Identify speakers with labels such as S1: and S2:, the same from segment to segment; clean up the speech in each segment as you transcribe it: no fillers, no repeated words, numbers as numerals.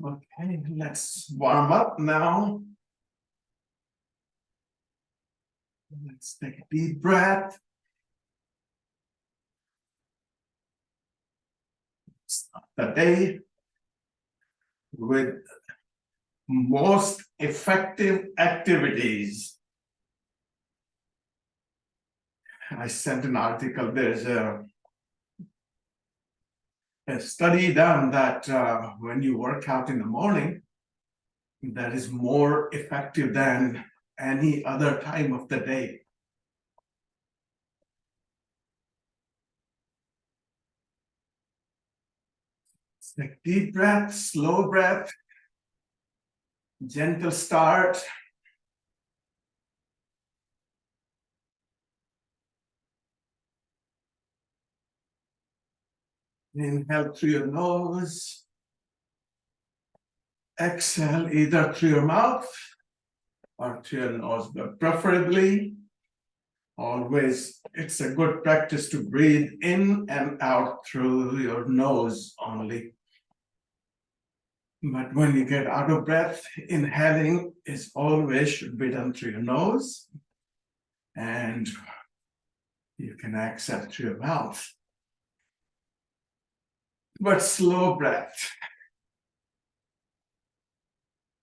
S1: Okay, let's warm up now. Let's take a deep breath. Start the day with most effective activities. I sent an article. There's a study done that when you work out in the morning, that is more effective than any other time of the day. Take deep breath, slow breath, gentle start. Inhale through your nose. Exhale either through your mouth or through your nose, but preferably, always, it's a good practice to breathe in and out through your nose only. But when you get out of breath, inhaling is always should be done through your nose, and you can exhale through your mouth. But slow breath.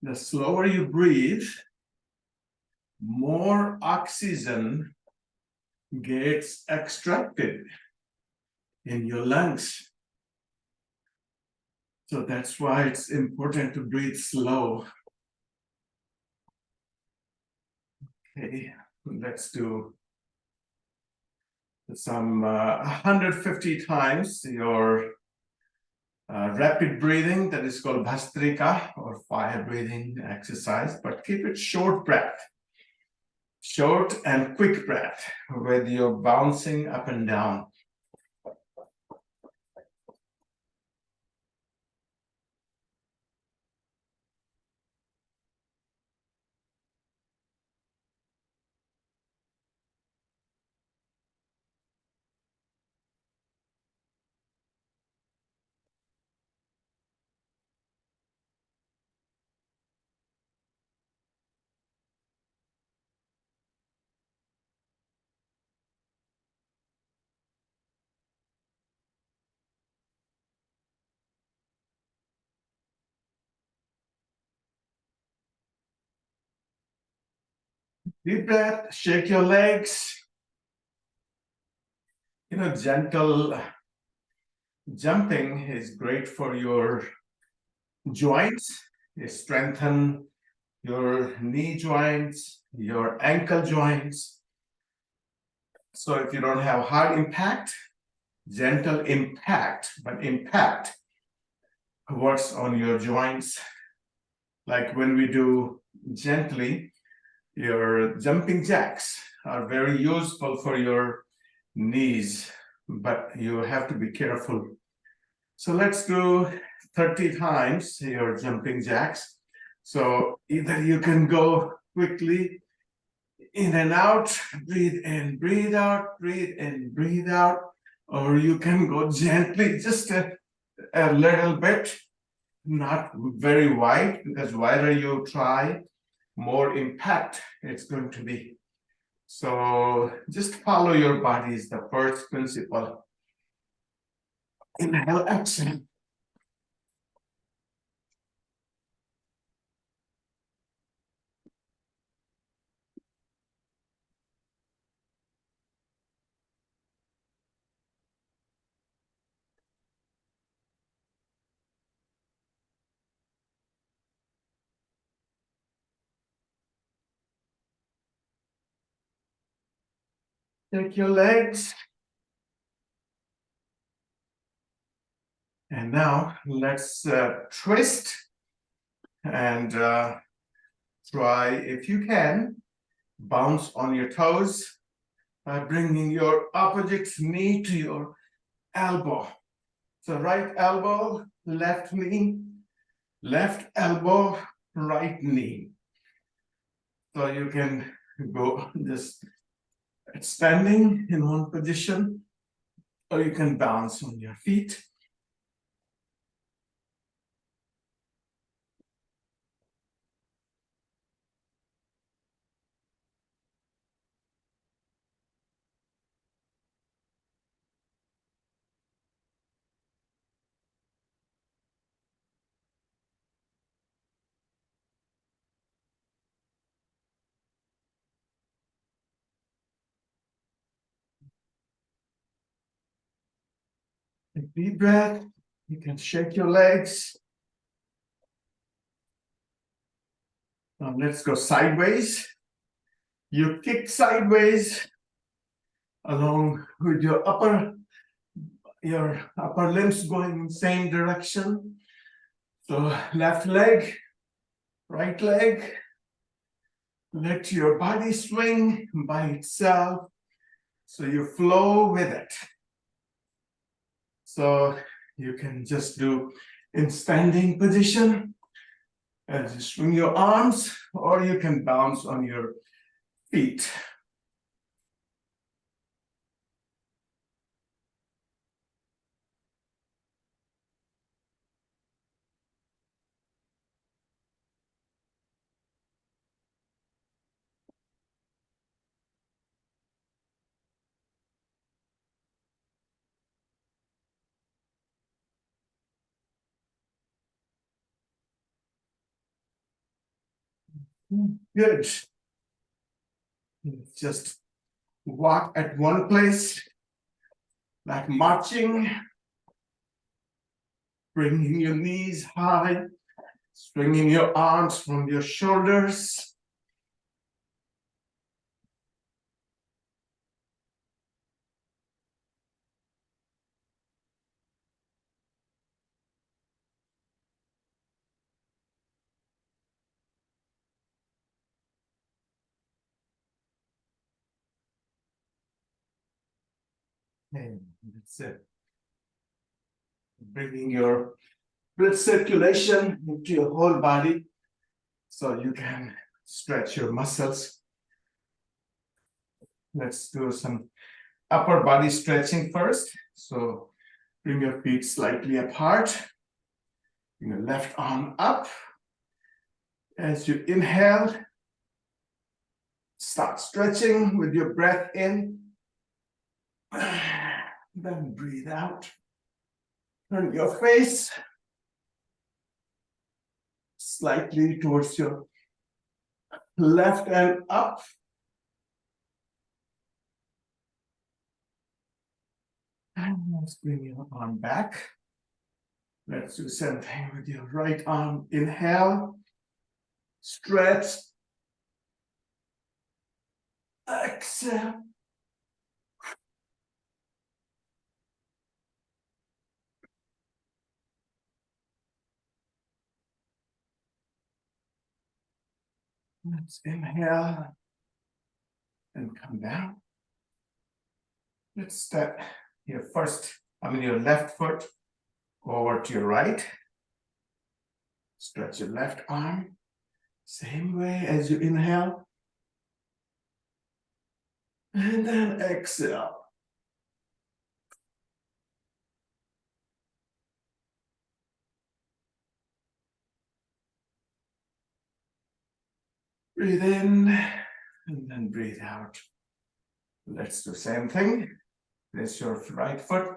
S1: The slower you breathe, more oxygen gets extracted in your lungs. So that's why it's important to breathe slow. Okay, let's do some 150 times your rapid breathing, that is called Bhastrika or fire breathing exercise, but keep it short breath. Short and quick breath with your bouncing up and down. Deep breath, shake your legs. Gentle jumping is great for your joints. You strengthen your knee joints, your ankle joints. So if you don't have hard impact, gentle impact, but impact works on your joints. Like when we do gently, your jumping jacks are very useful for your knees, but you have to be careful. So let's do 30 times your jumping jacks. So either you can go quickly in and out, breathe in, breathe out, breathe in, breathe out, or you can go gently, just a little bit, not very wide, because wider you try, more impact it's going to be. So just follow your body is the first principle. Inhale, exhale. Take your legs. And now let's twist and try, if you can, bounce on your toes by bringing your opposite knee to your elbow. So right elbow, left knee, left elbow, right knee. So you can go just standing in one position, or you can bounce on your feet. deep breath. You can shake your legs. Now let's go sideways. You kick sideways along with your upper limbs going in the same direction. So left leg, right leg. Let your body swing by itself so you flow with it. So you can just do in standing position as you swing your arms, or you can bounce on your feet. Good. Just walk at one place, like marching, bringing your knees high, swinging your arms from your shoulders. And that's it. Bringing your blood circulation into your whole body so you can stretch your muscles. Let's do some upper body stretching first. So bring your feet slightly apart. Bring your left arm up. As you inhale, start stretching with your breath in. Then breathe out. Turn your face slightly towards your left and up. And let's bring your arm back. Let's do the same thing with your right arm. Inhale, stretch, exhale. Let's inhale and come down. Let's step your your left foot over to your right. Stretch your left arm. Same way as you inhale. And then exhale. Breathe in and then breathe out. Let's do the same thing. Place your right foot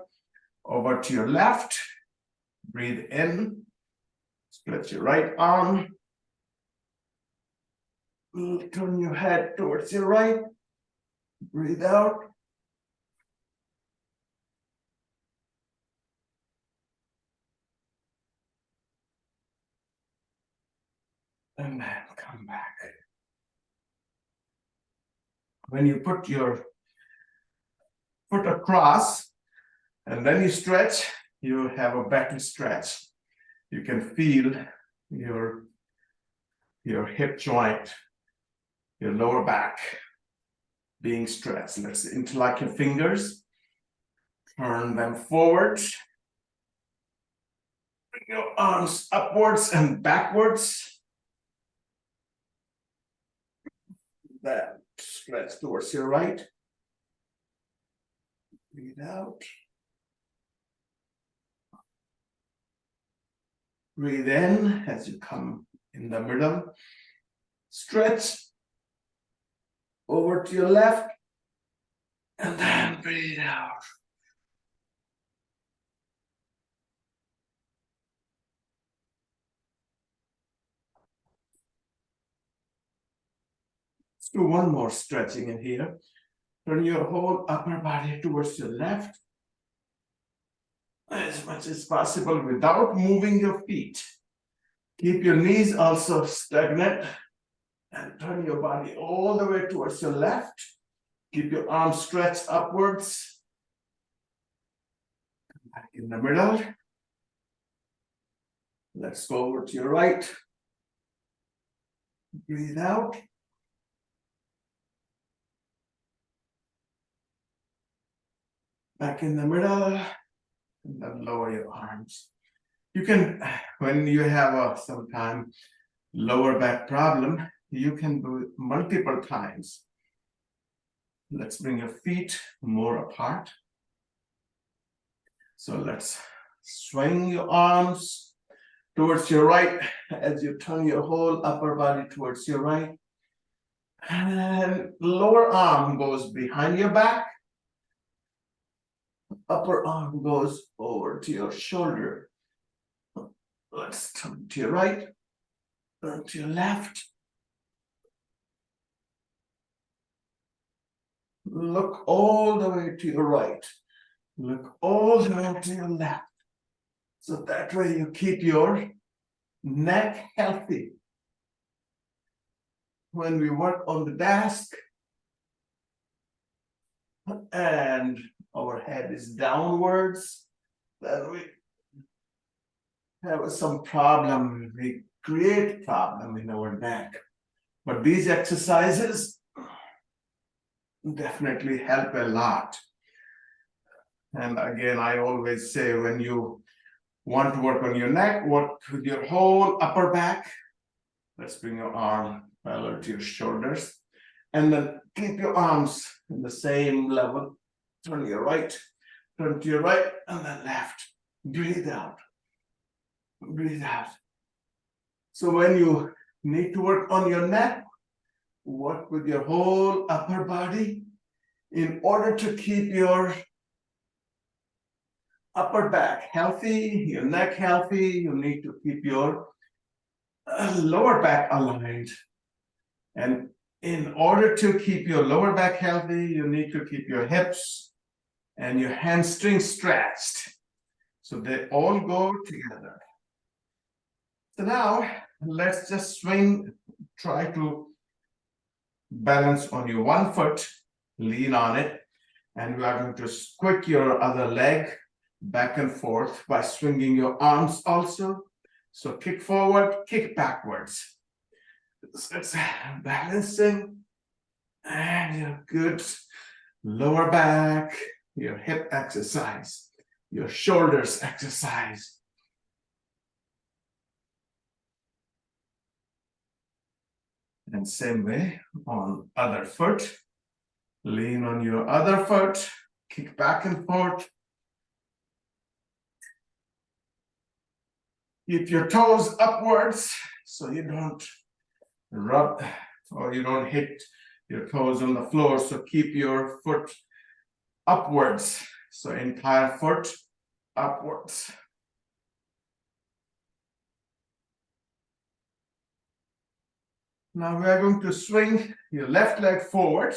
S1: over to your left. Breathe in. Stretch your right arm. Turn your head towards your right. Breathe out. And then come back. When you put your foot across and then you stretch, you have a better stretch. You can feel your hip joint, your lower back being stretched. Let's interlock your fingers, turn them forward, bring your arms upwards and backwards. Then stretch towards your right. Breathe out. Breathe in as you come in the middle. Stretch over to your left. And then breathe out. Let's do one more stretching in here. Turn your whole upper body towards your left. as much as possible without moving your feet. Keep your knees also stagnant and turn your body all the way towards your left. Keep your arms stretched upwards. Back in the middle. Let's go over to your right. Breathe out. Back in the middle. And then lower your arms. You can, when you have sometime lower back problem, you can do it multiple times. Let's bring your feet more apart. So let's swing your arms towards your right as you turn your whole upper body towards your right. And lower arm goes behind your back. Upper arm goes over to your shoulder. Let's turn to your right, turn to your left. Look all the way to your right. Look all the way to your left. So that way you keep your neck healthy. When we work on the desk and our head is downwards, then we have some problem. We create problem in our neck. But these exercises definitely help a lot. And again, I always say when you want to work on your neck, work with your whole upper back. Let's bring your arm parallel to your shoulders. And then keep your arms in the same level. Turn to your right, and then left. Breathe out. Breathe out. So when you need to work on your neck, work with your whole upper body. In order to keep your upper back healthy, your neck healthy, you need to keep your lower back aligned. And in order to keep your lower back healthy, you need to keep your hips and your hamstrings stretched. So they all go together. So now let's just swing, try to balance on your one foot, lean on it, and we are going to squick your other leg back and forth by swinging your arms also. So kick forward, kick backwards. So it's balancing, and your good lower back, your hip exercise, your shoulders exercise. And same way on other foot. Lean on your other foot, kick back and forth. Keep your toes upwards so you don't rub or you don't hit your toes on the floor. So keep your foot upwards. So entire foot upwards. Now we are going to swing your left leg forward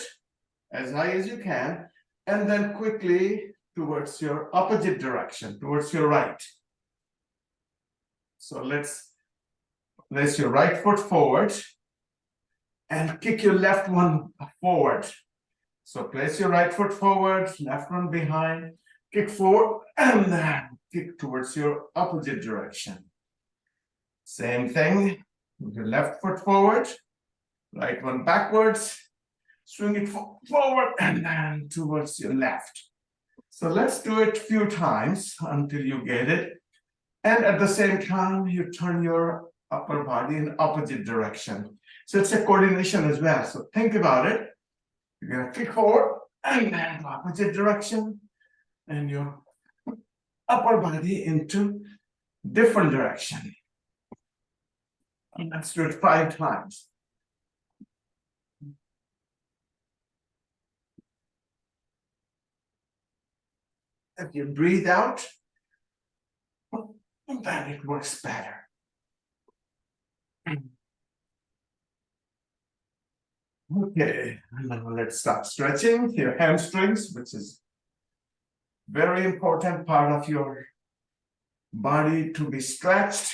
S1: as high as you can, and then quickly towards your opposite direction, towards your right. So let's place your right foot forward and kick your left one forward. So place your right foot forward, left one behind, kick forward, and then kick towards your opposite direction. Same thing, with your left foot forward, right one backwards, swing it forward and then towards your left. So let's do it a few times until you get it. And at the same time, you turn your upper body in opposite direction. So it's a coordination as well. So think about it. You're going to kick forward and then opposite direction, and your upper body into different direction. And let's do it 5 times. If you breathe out, then it works better. Okay, now let's start stretching your hamstrings, which is very important part of your body to be stretched,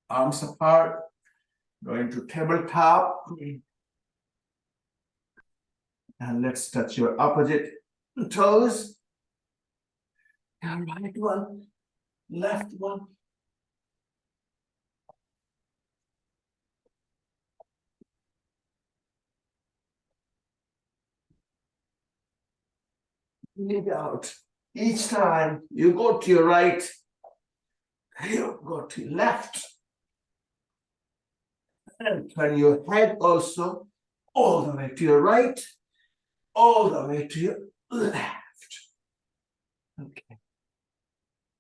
S1: arms apart, going to tabletop. And let's touch your opposite toes. And right one, left one. Breathe out. Each time you go to your right, you go to your left. And turn your head also all the way to your right, all the way to your left. Okay.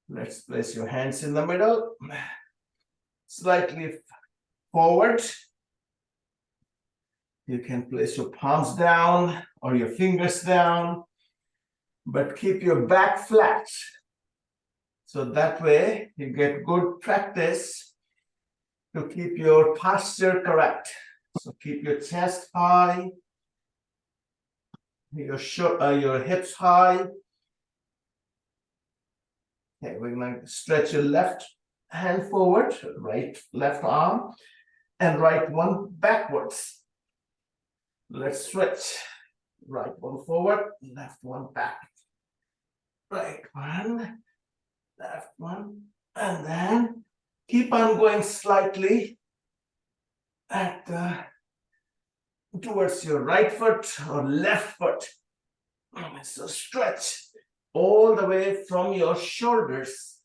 S1: Let's place your hands in the middle, slightly forward. You can place your palms down or your fingers down, but keep your back flat. So that way you get good practice to keep your posture correct. So keep your chest high, your hips high. Okay, we're going to stretch your left hand forward, left arm, and right one backwards. Let's switch. Right one forward, left one back. Right one, left one, and then keep on going slightly towards your right foot or left foot. So stretch all the way from your shoulders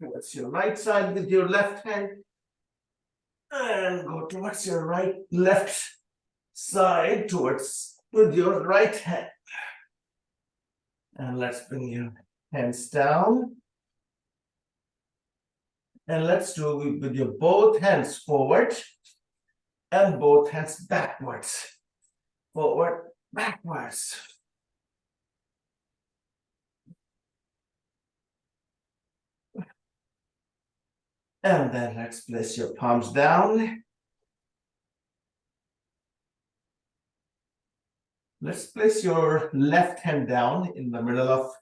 S1: towards your right side with your left hand, and go towards your left side with your right hand. And let's bring your hands down. And let's do it with your both hands forward and both hands backwards. Forward, backwards. And then let's place your palms down. Let's place your left hand down in the middle of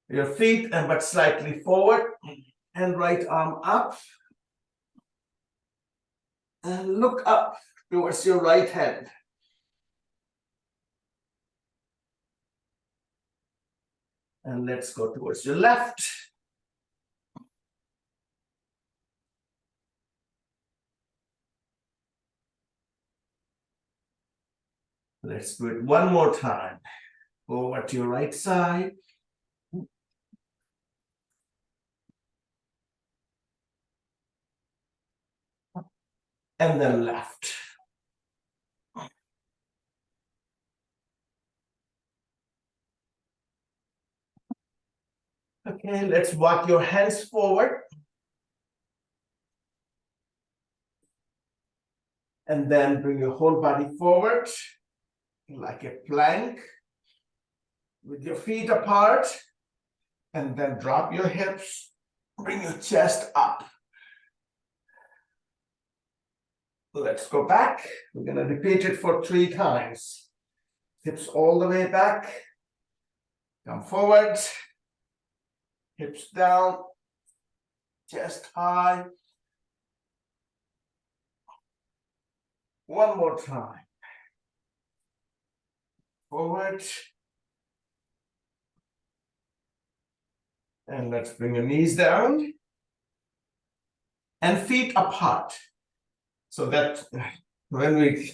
S1: your feet, but slightly forward, and right arm up. And look up towards your right hand. And let's go towards your left. Let's do it one more time. Over to your right side. And then left. Okay, let's walk your hands forward. And then bring your whole body forward like a plank with your feet apart. And then drop your hips, bring your chest up. Let's go back. We're going to repeat it for 3 times. Hips all the way back. Come forward. Hips down. Chest high. One more time. Forward. And let's bring your knees down. And feet apart. So that when we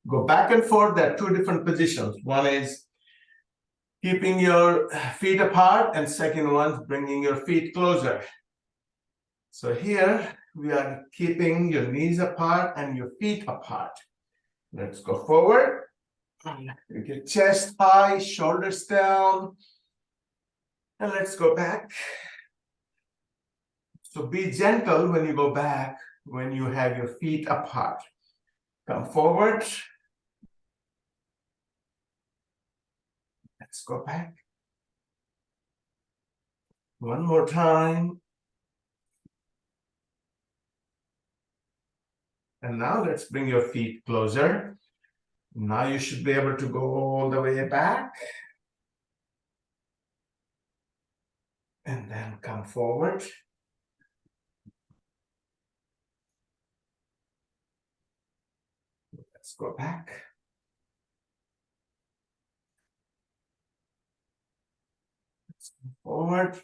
S1: go back and forth, there are 2 different positions. One is keeping your feet apart, and second one, bringing your feet closer. So here we are keeping your knees apart and your feet apart. Let's go forward. You get chest high, shoulders down. And let's go back. So be gentle when you go back, when you have your feet apart. Come forward. Let's go back. One more time. And now let's bring your feet closer. Now you should be able to go all the way back. And then come forward. Let's go back. Let's go forward.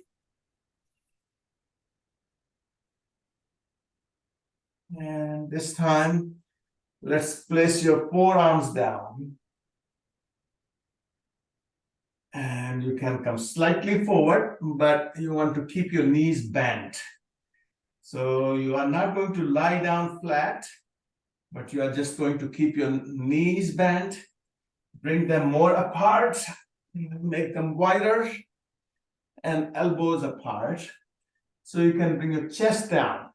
S1: And this time, let's place your forearms down. And you can come slightly forward, but you want to keep your knees bent. So you are not going to lie down flat, but you are just going to keep your knees bent, bring them more apart, make them wider, and elbows apart. So you can bring your chest down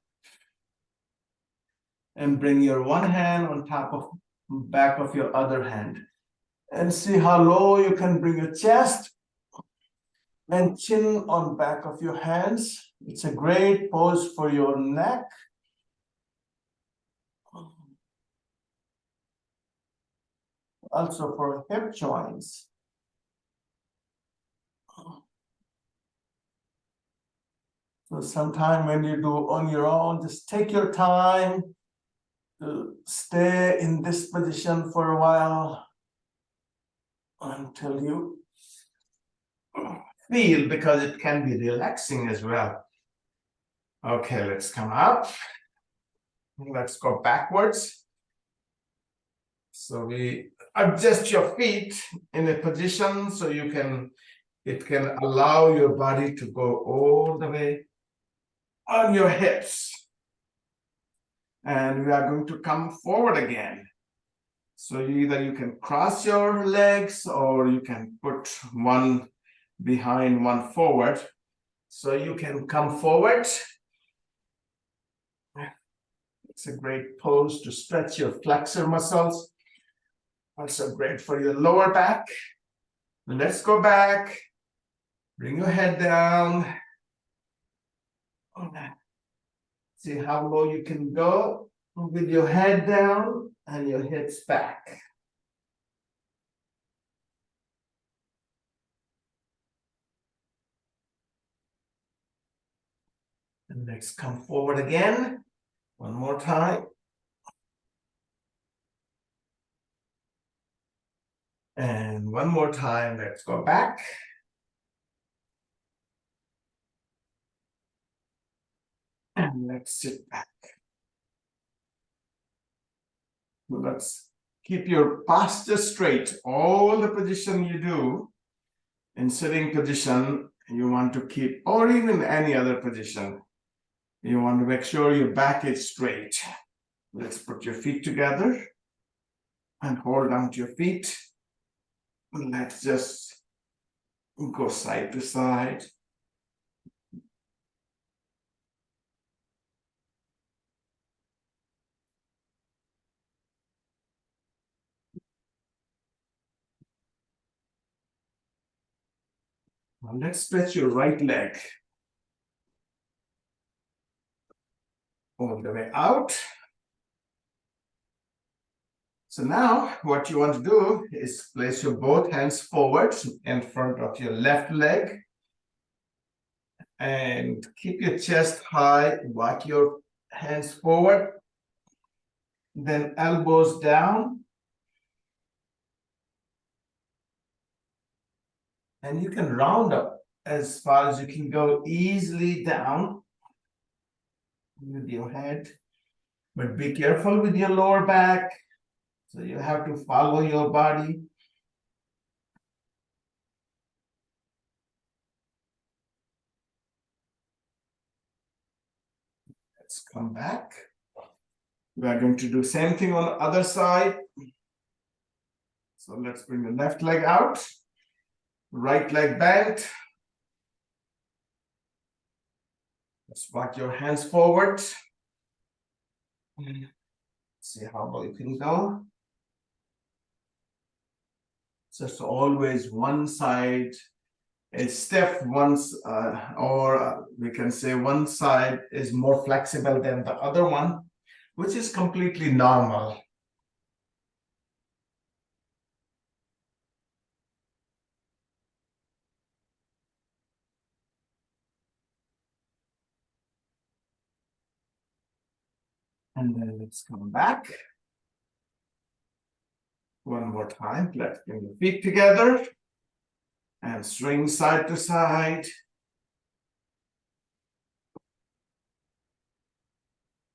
S1: and bring your one hand on top of back of your other hand. And see how low you can bring your chest and chin on back of your hands. It's a great pose for your neck. Also for hip joints. So sometime when you do on your own, just take your time to stay in this position for a while until you feel, because it can be relaxing as well. Okay, let's come up. Let's go backwards. So we adjust your feet in a position so it can allow your body to go all the way on your hips. And we are going to come forward again. So either you can cross your legs or you can put one behind, one forward. So you can come forward. It's a great pose to stretch your flexor muscles. Also great for your lower back. Let's go back. Bring your head down. See how low you can go with your head down and your hips back. And let's come forward again. One more time. And one more time, let's go back. And let's sit back. Let's keep your posture straight. All the position you do in sitting position, you want to keep, or even any other position, you want to make sure your back is straight. Let's put your feet together and hold on to your feet. Let's just go side to side. Now let's stretch your right leg all the way out. So now what you want to do is place your both hands forward in front of your left leg and keep your chest high, walk your hands forward, then elbows down. And you can round up as far as you can go easily down with your head, but be careful with your lower back. So you have to follow your body. Let's come back. We are going to do same thing on the other side. So let's bring the left leg out, right leg bent. Let's walk your hands forward. See how low you can go. Just always one side is stiff, or we can say one side is more flexible than the other one, which is completely normal. And then let's come back. One more time. Let's bring the feet together and swing side to side.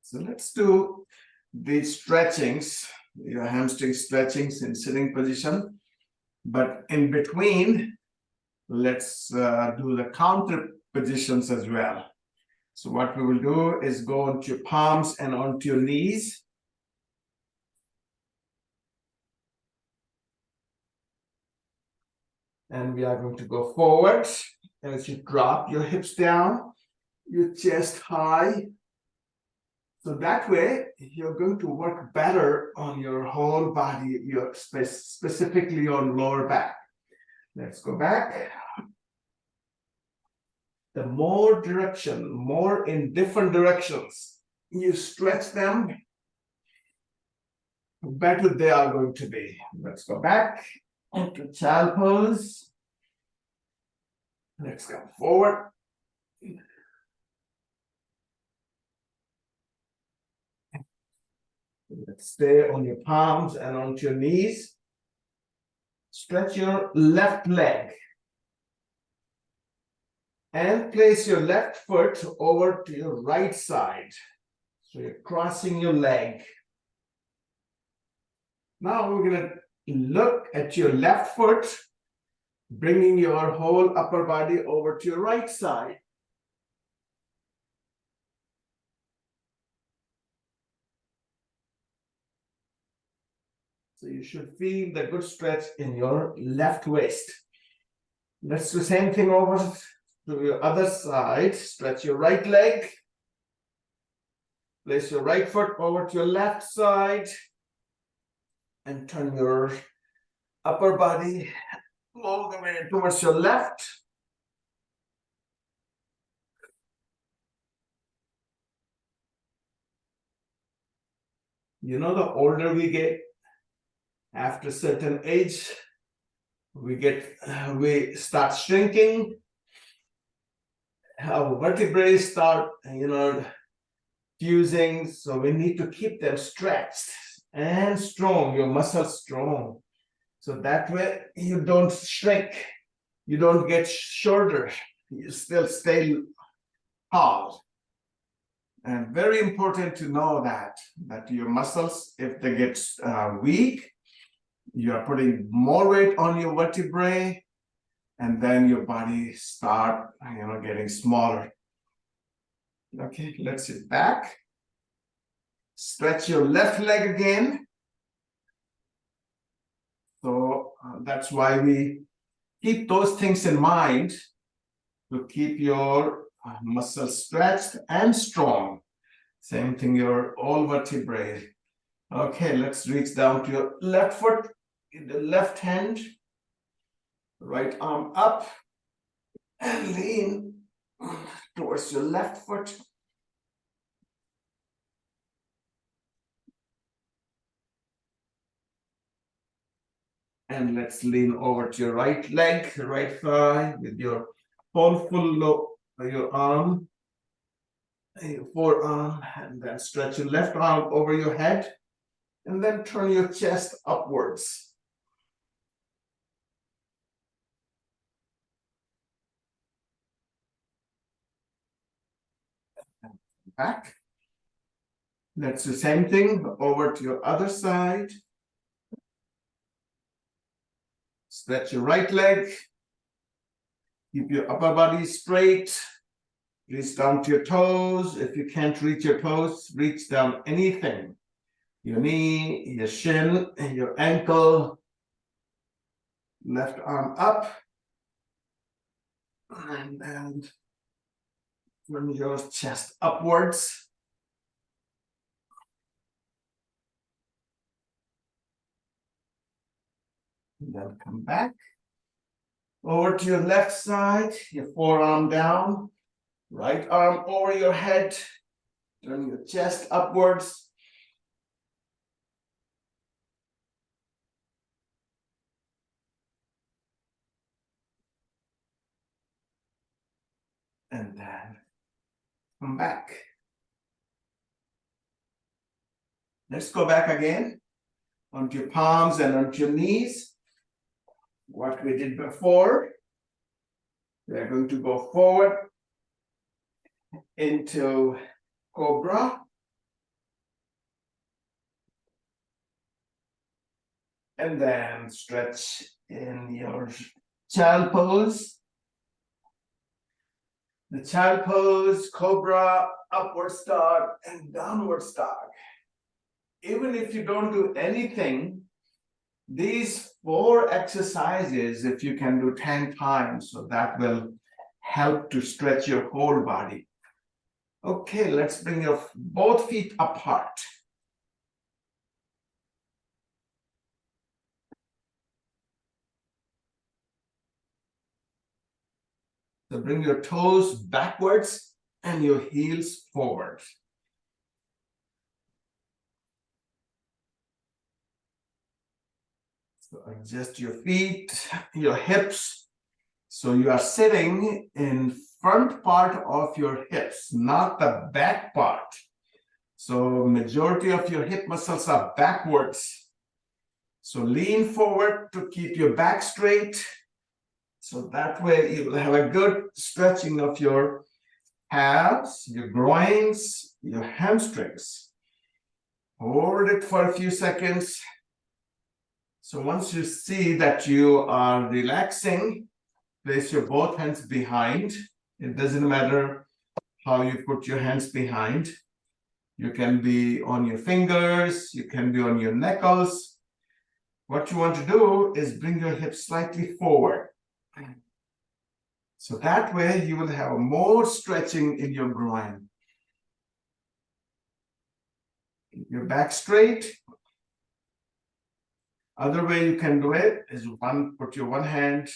S1: So let's do these stretchings, your hamstring stretchings in sitting position. But in between, let's do the counter positions as well. So what we will do is go onto your palms and onto your knees. And we are going to go forward as you drop your hips down, your chest high. So that way, you're going to work better on your whole body, specifically on lower back. Let's go back. The more in different directions, you stretch them, better they are going to be. Let's go back into child pose. Let's come forward. Let's stay on your palms and onto your knees. Stretch your left leg. And place your left foot over to your right side. So you're crossing your leg. Now we're going to look at your left foot, bringing your whole upper body over to your right side. So you should feel the good stretch in your left waist. Let's do the same thing over to your other side. Stretch your right leg. Place your right foot over to your left side. And turn your upper body all the way towards your left. You know, the older we get, after a certain age, we start shrinking. Our vertebrae start, fusing. So we need to keep them stretched and strong, your muscles strong. So that way you don't shrink, you don't get shorter, you still stay tall. And very important to know that your muscles, if they get weak, you are putting more weight on your vertebrae, and then your body start, getting smaller. Okay, let's sit back. Stretch your left leg again. So that's why we keep those things in mind to keep your muscles stretched and strong. Same thing, your all vertebrae. Okay, let's reach down to your left foot in the left hand, right arm up, and lean towards your left foot. And let's lean over to your right leg, right thigh, with your whole your arm, your forearm, and then stretch your left arm over your head, and then turn your chest upwards. Back. Let's do the same thing over to your other side. Stretch your right leg. Keep your upper body straight. Reach down to your toes. If you can't reach your toes, reach down anything. Your knee, your shin, and your ankle. Left arm up. And turn your chest upwards. And then come back. Over to your left side, your forearm down. Right arm over your head. Turn your chest upwards. And then come back. Let's go back again onto your palms and onto your knees. What we did before. We are going to go forward into Cobra. And then stretch in your child pose. The child pose, Cobra, upward dog, and downward dog. Even if you don't do anything, these 4 exercises, if you can do 10 times, so that will help to stretch your whole body. Okay, let's bring your both feet apart. So bring your toes backwards and your heels forward. So adjust your feet, your hips. So you are sitting in front part of your hips, not the back part. So majority of your hip muscles are backwards. So lean forward to keep your back straight. So that way you will have a good stretching of your calves, your groins, your hamstrings. Hold it for a few seconds. So once you see that you are relaxing, place your both hands behind. It doesn't matter how you put your hands behind. You can be on your fingers, you can be on your knuckles. What you want to do is bring your hips slightly forward. So that way you will have more stretching in your groin. Keep your back straight. Other way you can do it is put your one hand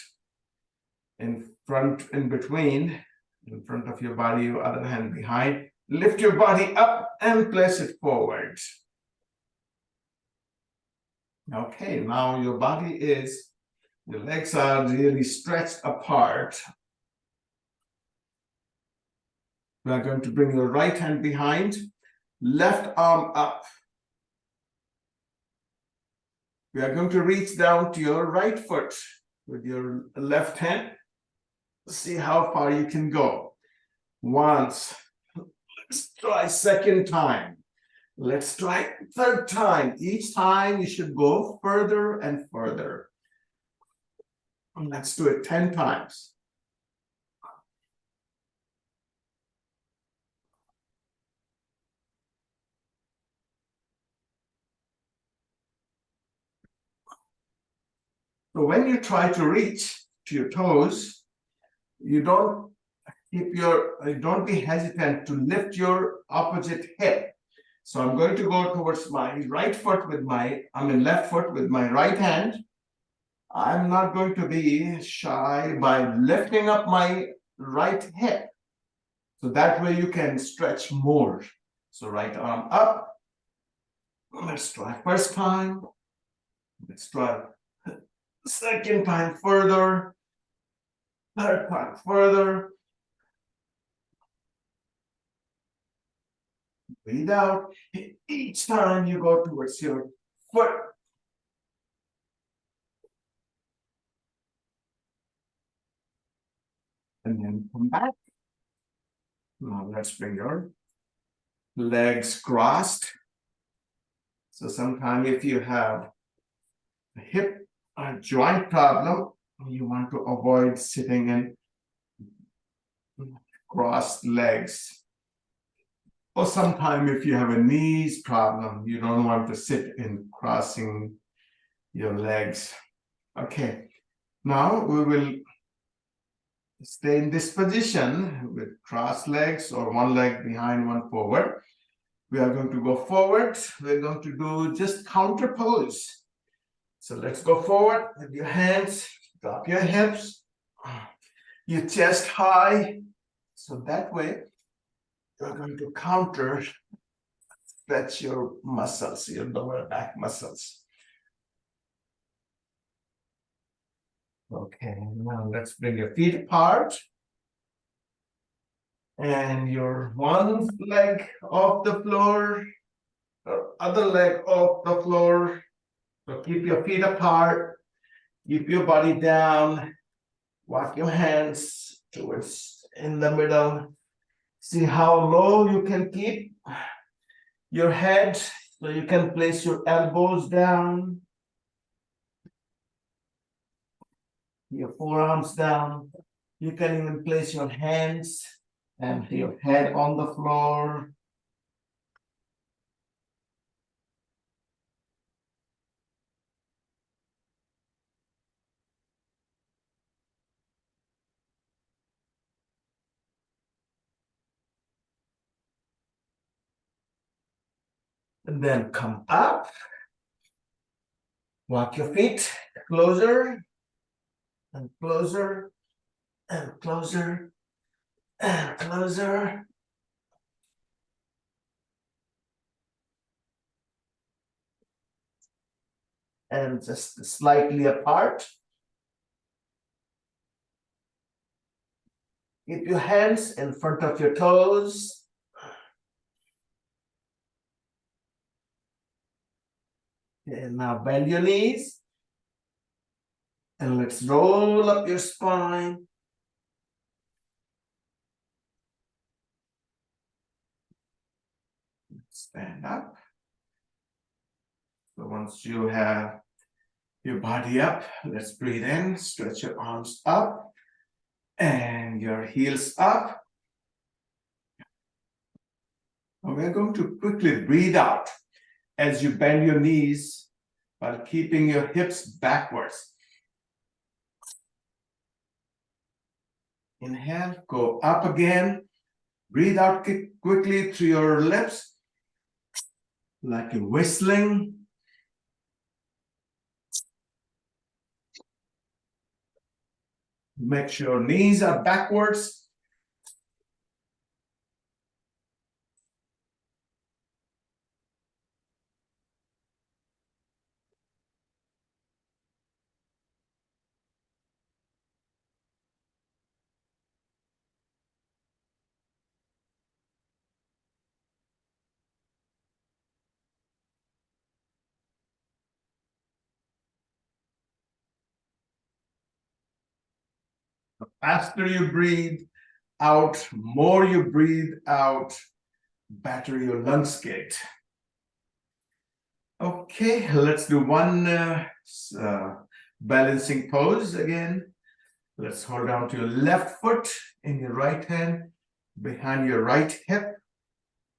S1: in front, in between, in front of your body, your other hand behind. Lift your body up and place it forward. Okay, now your body is, your legs are really stretched apart. We are going to bring your right hand behind, left arm up. We are going to reach down to your right foot with your left hand. See how far you can go. Once. Let's try second time. Let's try third time. Each time you should go further and further. Let's do it 10 times. So when you try to reach to your toes, you don't be hesitant to lift your opposite hip. So I'm going to go towards my left foot with my right hand. I'm not going to be shy by lifting up my right hip. So that way you can stretch more. So right arm up. Let's try first time. Let's try second time further. Third time further. Breathe out. Each time you go towards your foot. And then come back. Now let's bring your legs crossed. So sometimes if you have a hip or joint problem, you want to avoid sitting in crossed legs. Or sometimes if you have a knees problem, you don't want to sit in crossing your legs. Okay, now we will stay in this position with crossed legs or one leg behind, one forward. We are going to go forward. We're going to do just counter pose. So let's go forward with your hands, drop your hips, your chest high. So that way, you're going to counter, stretch your muscles, your lower back muscles. Okay, now let's bring your feet apart. And your one leg off the floor, Your other leg off the floor. So keep your feet apart. Keep your body down. Walk your hands towards in the middle. See how low you can keep your head. So you can place your elbows down. Your forearms down. You can even place your hands and your head on the floor. And then come up. Walk your feet closer and closer and closer and closer. And just slightly apart. Keep your hands in front of your toes. And now bend your knees. And let's roll up your spine. Stand up. So once you have your body up, let's breathe in, stretch your arms up and your heels up. Now we're going to quickly breathe out as you bend your knees while keeping your hips backwards. Inhale, go up again. Breathe out quickly through your lips, like you're whistling. Make sure your knees are backwards. The faster you breathe out, more you breathe out, better your lungs get. Okay, let's do one balancing pose again. Let's hold down to your left foot in your right hand, behind your right hip,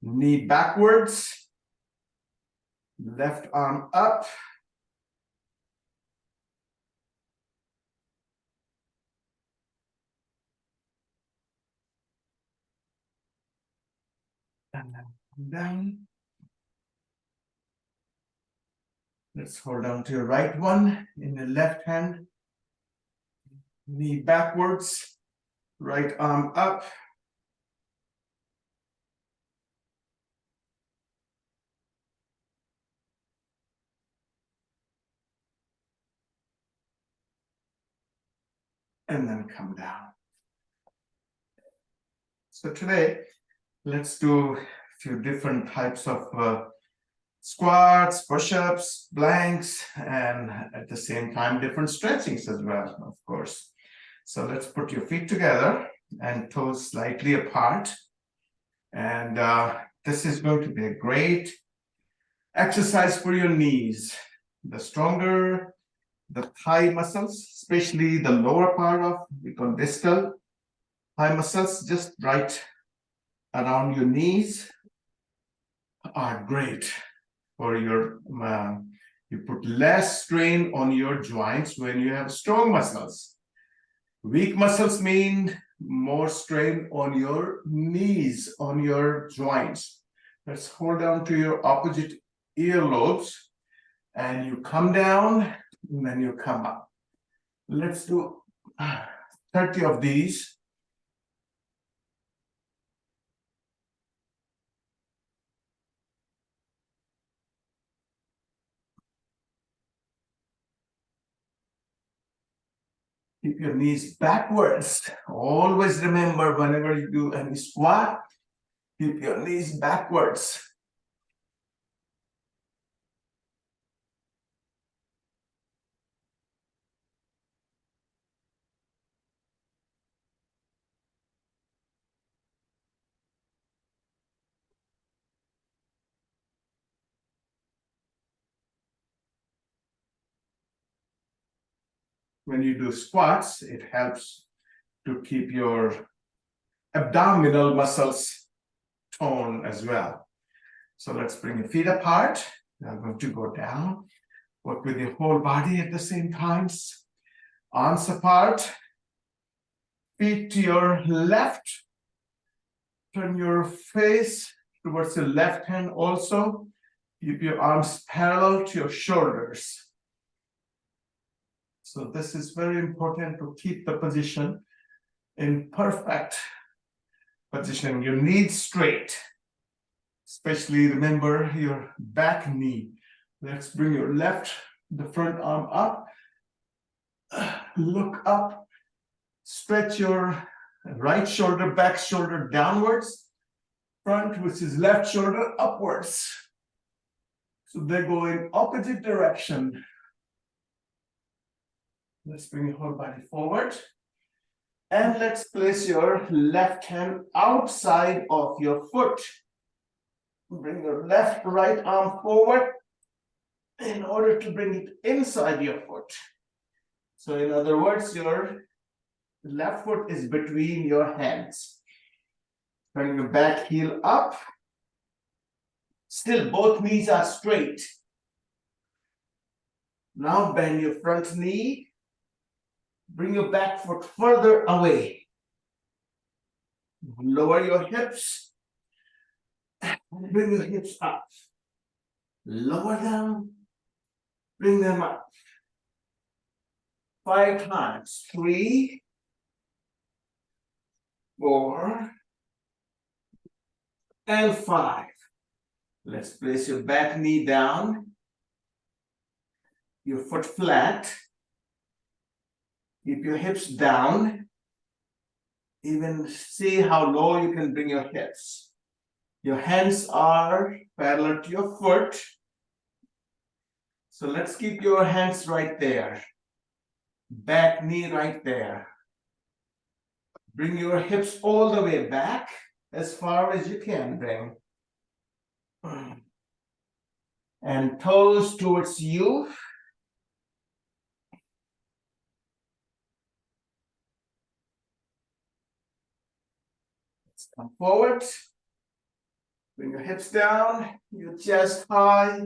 S1: knee backwards, left arm up. And then come down. Let's hold down to your right one in your left hand, knee backwards, right arm up. And then come down. So today, let's do a few different types of squats, push-ups, planks, and at the same time, different stretchings as well, of course. So let's put your feet together and toes slightly apart. And this is going to be a great exercise for your knees. The stronger the thigh muscles, especially the lower part of, we call distal thigh muscles, just right around your knees, are great for your, you put less strain on your joints when you have strong muscles. Weak muscles mean more strain on your knees, on your joints. Let's hold down to your opposite earlobes and you come down and then you come up. Let's do 30 of these. Keep your knees backwards. Always remember, whenever you do any squat, keep your knees backwards. when you do squats, it helps to keep your abdominal muscles toned as well. So let's bring your feet apart. I'm going to go down. Work with your whole body at the same time. Arms apart. Feet to your left. Turn your face towards your left hand also. Keep your arms parallel to your shoulders. So this is very important to keep the position in perfect position. Your knees straight. Especially remember your back knee. Let's bring your the front arm up. Look up. Stretch your right shoulder, back shoulder downwards. Front, which is left shoulder, upwards. So they go in opposite direction. Let's bring your whole body forward. And let's place your left hand outside of your foot. Bring your right arm forward in order to bring it inside your foot. So in other words, your left foot is between your hands. Bring your back heel up. Still, both knees are straight. Now bend your front knee. Bring your back foot further away. Lower your hips. Bring your hips up. Lower them. Bring them up. 5 times. 3, 4, and 5. Let's place your back knee down. Your foot flat. Keep your hips down. Even see how low you can bring your hips. Your hands are parallel to your foot. So let's keep your hands right there. Back knee right there. Bring your hips all the way back as far as you can bring. And toes towards you. Let's come forward. Bring your hips down, your chest high.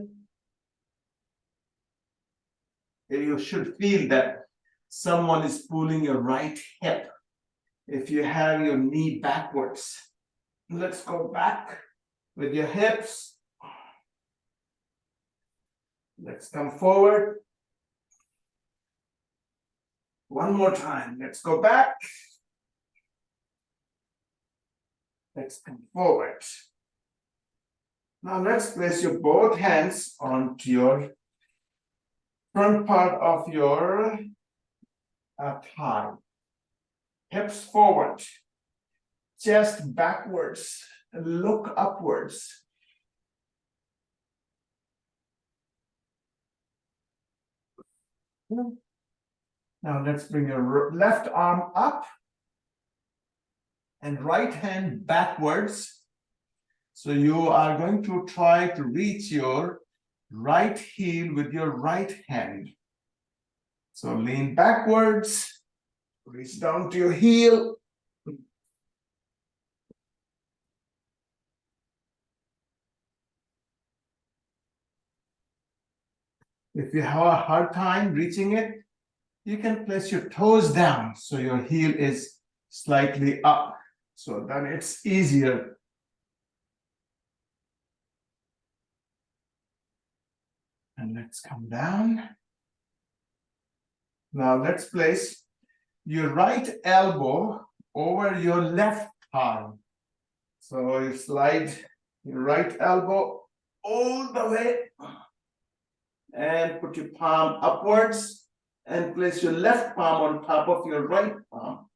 S1: And you should feel that someone is pulling your right hip. If you have your knee backwards. Let's go back with your hips. Let's come forward. One more time. Let's go back. Let's come forward. Now let's place your both hands onto your front part of your thigh. Hips forward. Chest backwards. Look upwards. Now let's bring your left arm up and right hand backwards. So you are going to try to reach your right heel with your right hand. So lean backwards, reach down to your heel. If you have a hard time reaching it, you can place your toes down so your heel is slightly up. So then it's easier. And let's come down. Now let's place your right elbow over your left thigh. So you slide your right elbow all the way and put your palm upwards and place your left palm on top of your right palm.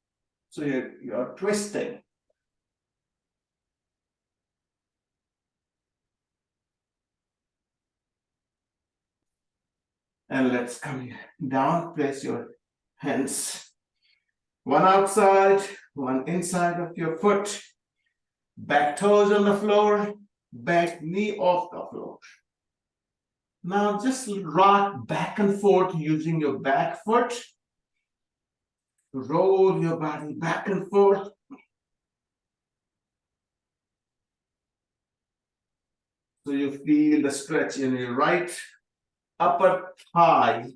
S1: So you're twisting. And let's come down, place your hands, one outside, one inside of your foot, back toes on the floor, back knee off the floor. Now just rock back and forth using your back foot roll your body back and forth. So you feel the stretch in your right upper thigh.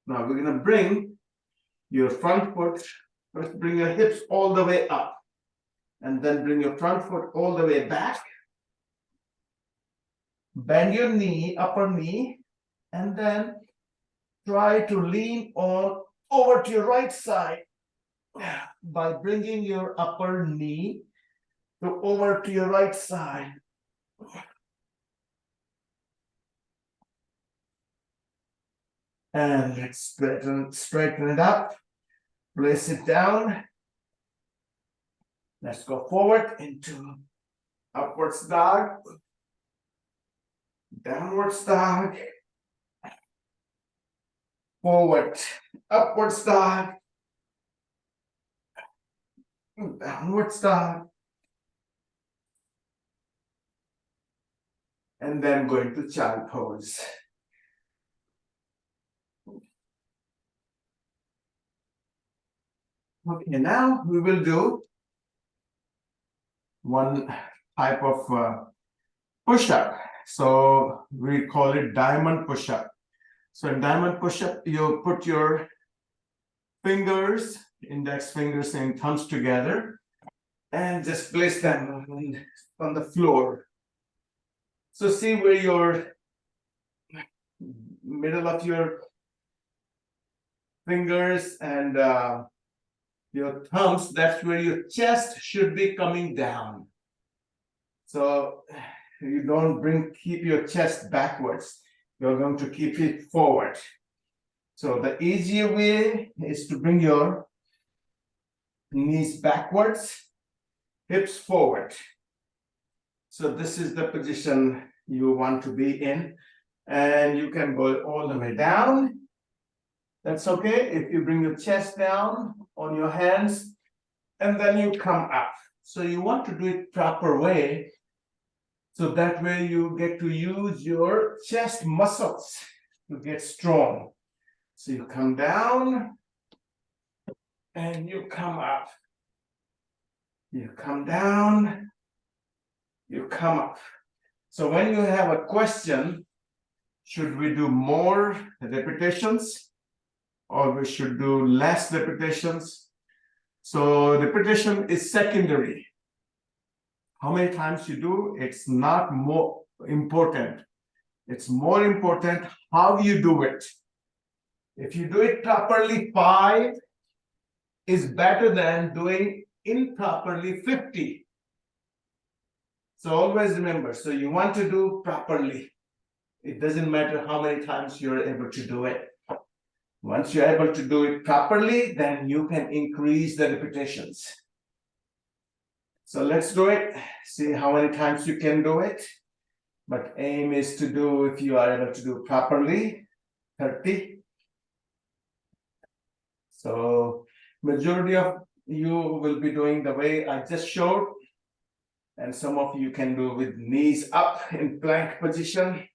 S1: Now we're going to bring your front foot, first bring your hips all the way up, and then bring your front foot all the way back. Bend your knee, upper knee, and then try to lean on over to your right side by bringing your upper knee over to your right side. And let's straighten it up. Place it down. Let's go forward into upwards dog, downwards dog, forward, upwards dog, downwards dog, and then going to child pose. Okay, now we will do one type of push-up. So we call it diamond push-up. So in diamond push-up, you put your fingers, index fingers and thumbs together, and just place them on the floor. So see where your middle of your fingers and your thumbs, that's where your chest should be coming down. So you don't keep your chest backwards. You're going to keep it forward. So the easier way is to bring your knees backwards, hips forward. So this is the position you want to be in. And you can go all the way down. That's okay if you bring your chest down on your hands and then you come up. So you want to do it proper way. So that way you get to use your chest muscles to get strong. So you come down and you come up. You come down, you come up. So when you have a question, should we do more repetitions or we should do less repetitions? So repetition is secondary. How many times you do, it's not more important. It's more important how you do it. If you do it properly, 5 is better than doing improperly 50. So always remember, so you want to do properly. It doesn't matter how many times you're able to do it. Once you're able to do it properly, then you can increase the repetitions. So let's do it. See how many times you can do it. But aim is to do, if you are able to do properly, 30. So majority of you will be doing the way I just showed. And some of you can do with knees up in plank position.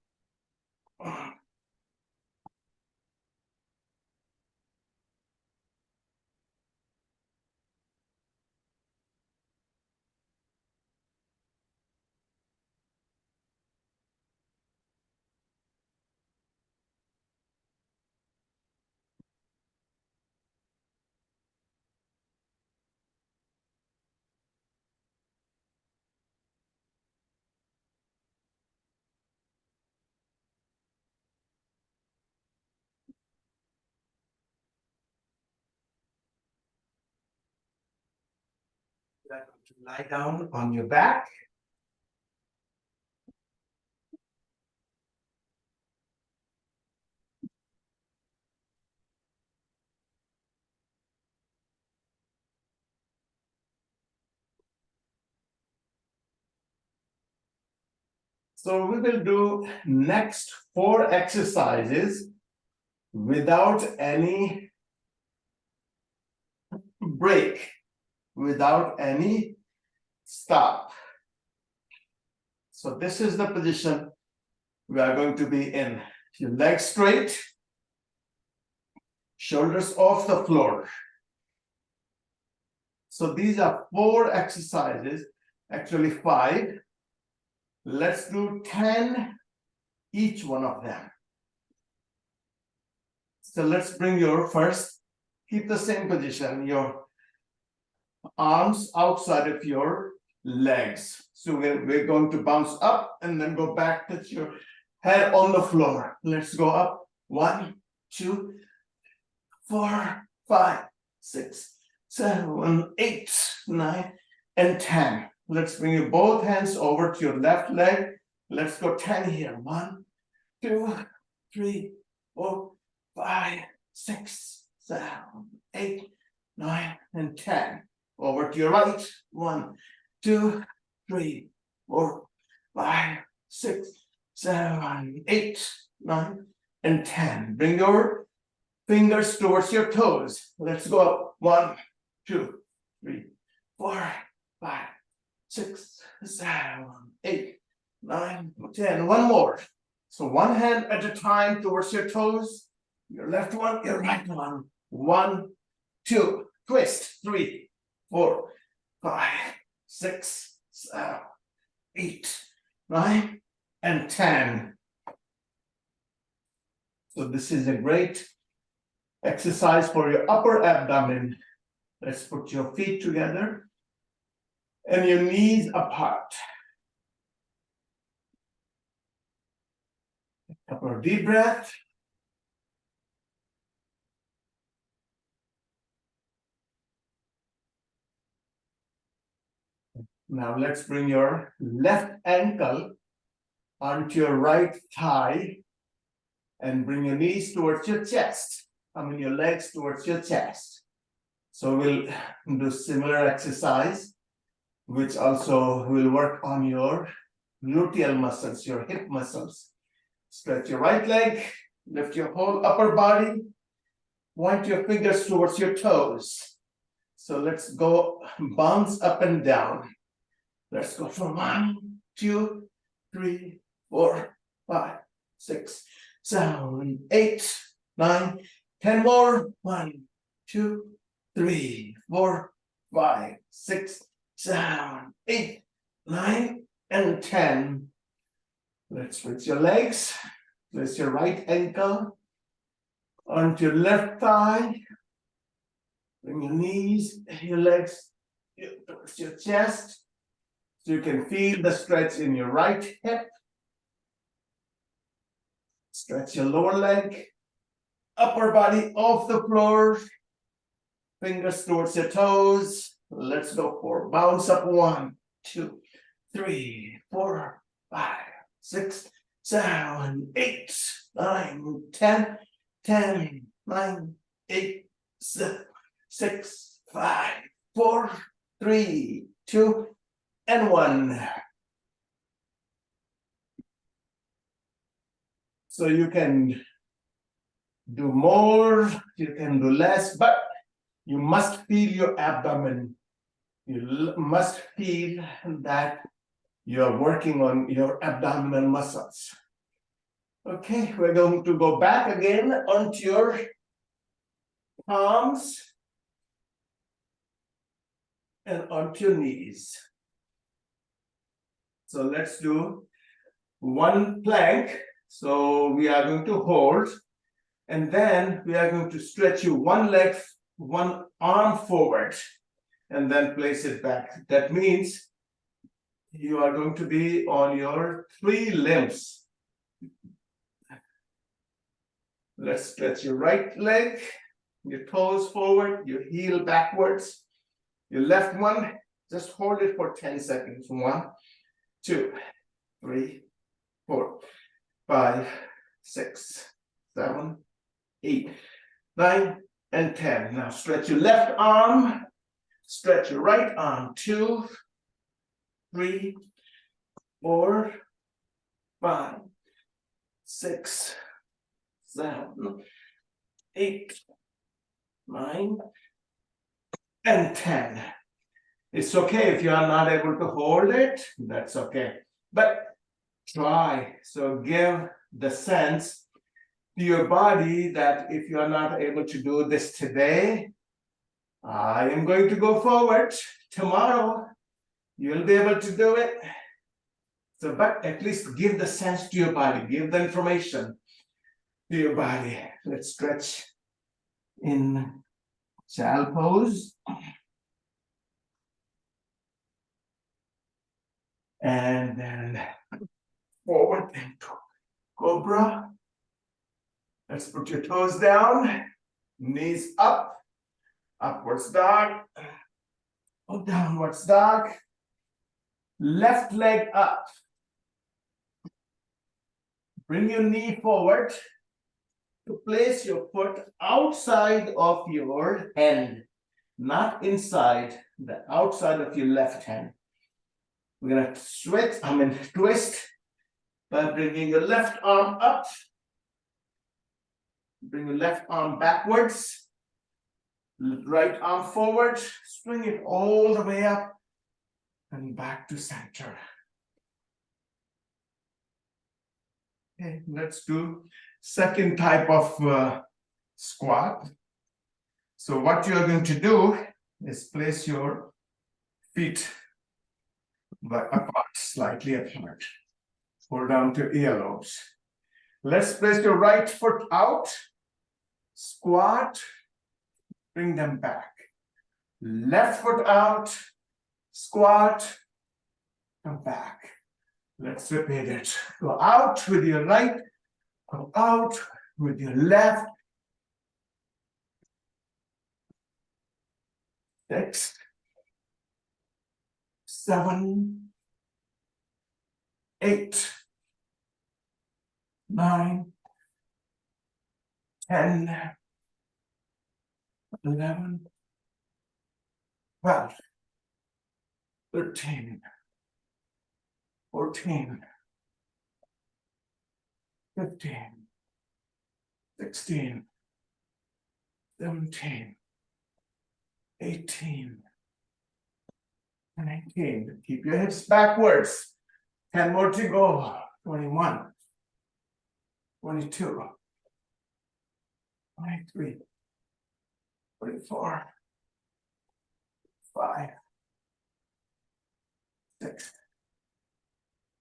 S1: You're going to lie down on your back. So we will do next 4 exercises without any break, without any stop. So this is the position we are going to be in. Your legs straight. Shoulders off the floor. So these are 4 exercises, actually 5. Let's do 10 each one of them. So let's bring your first, keep the same position, your arms outside of your legs. So we're going to bounce up and then go back, touch your head on the floor. Let's go up. 1, 2, 4, 5, 6, 7, 8, 9, and 10. Let's bring your both hands over to your left leg. Let's go 10 here. 1, 2, 3, 4, 5, 6, 7, 8, 9, and 10. Over to your right. 1, 2, 3, 4, 5, 6, 7, 8, 9, and 10. Bring your fingers towards your toes. Let's go up. 1, 2, 3, 4, 5, 6, 7, 8, 9, 10. One more. So one hand at a time towards your toes. Your left one, your right one. 1, 2, twist. 3, 4, 5, 6, 7, 8, 9, and 10. So this is a great exercise for your upper abdomen. Let's put your feet together and your knees apart. Couple of deep breath. Now let's bring your left ankle onto your right thigh and bring your knees towards your chest. Your legs towards your chest. So we'll do similar exercise, which also will work on your gluteal muscles, your hip muscles. Stretch your right leg, lift your whole upper body, point your fingers towards your toes. So let's go bounce up and down. Let's go from 1, 2, 3, 4, 5, 6, 7, 8, 9, 10 more. 1, 2, 3, 4, 5, 6, 7, 8, 9, and 10. Let's switch your legs. Place your right ankle onto your left thigh. Bring your knees, your legs towards your chest. So you can feel the stretch in your right hip. Stretch your lower leg. Upper body off the floor. Fingers towards your toes. Let's go for bounce up. 1, 2, 3, 4, 5, 6, 7, 8, 9, 10, 10, 9, 8, 7, 6, 5, 4, 3, 2, and 1. So you can do more, you can do less, but you must feel your abdomen. You must feel that you're working on your abdominal muscles. Okay, we're going to go back again onto your palms and onto your knees. So let's do one plank. So we are going to hold, and then we are going to stretch you one leg, one arm forward, and then place it back. That means you are going to be on your 3 limbs. Let's stretch your right leg, your toes forward, your heel backwards. Your left one, just hold it for 10 seconds. 1, 2, 3, 4, 5, 6, 7, 8, 9, and 10. Now stretch your left arm, stretch your right arm. 2, 3, 4, 5, 6, 7, 8, 9, and 10. It's okay if you are not able to hold it, that's okay. But try. So give the sense to your body that if you are not able to do this today, I am going to go forward. Tomorrow, you'll be able to do it. So, but at least give the sense to your body, give the information to your body. Let's stretch in child pose. And then forward into cobra. Let's put your toes down, knees up, upwards dog, or downwards dog. Left leg up. Bring your knee forward to place your foot outside of your hand, not inside, the outside of your left hand. We're gonna twist by bringing your left arm up. Bring your left arm backwards, right arm forward, swing it all the way up and back to center. Okay, let's do second type of squat. So what you're going to do is place your feet apart, slightly apart. Pull down to earlobes. Let's place your right foot out, squat, bring them back. Left foot out, squat, come back. Let's repeat it. Go out with your right, go out with your left. 6, 7, 8, 9, 10, 11, 12, 13, 14, 15, 16, 17, 18, 19. Keep your hips backwards. 10 more to go. 21, 22, 23, 24, 5, 6,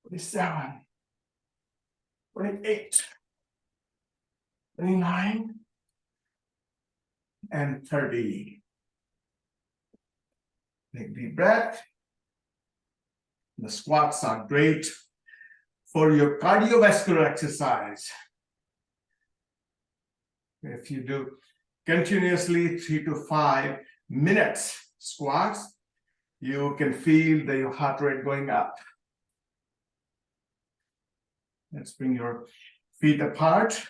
S1: 27, 28, 29, and 30. Take a deep breath. The squats are great for your cardiovascular exercise. If you do continuously 3 to 5 minutes squats, you can feel your heart rate going up. Let's bring your feet apart,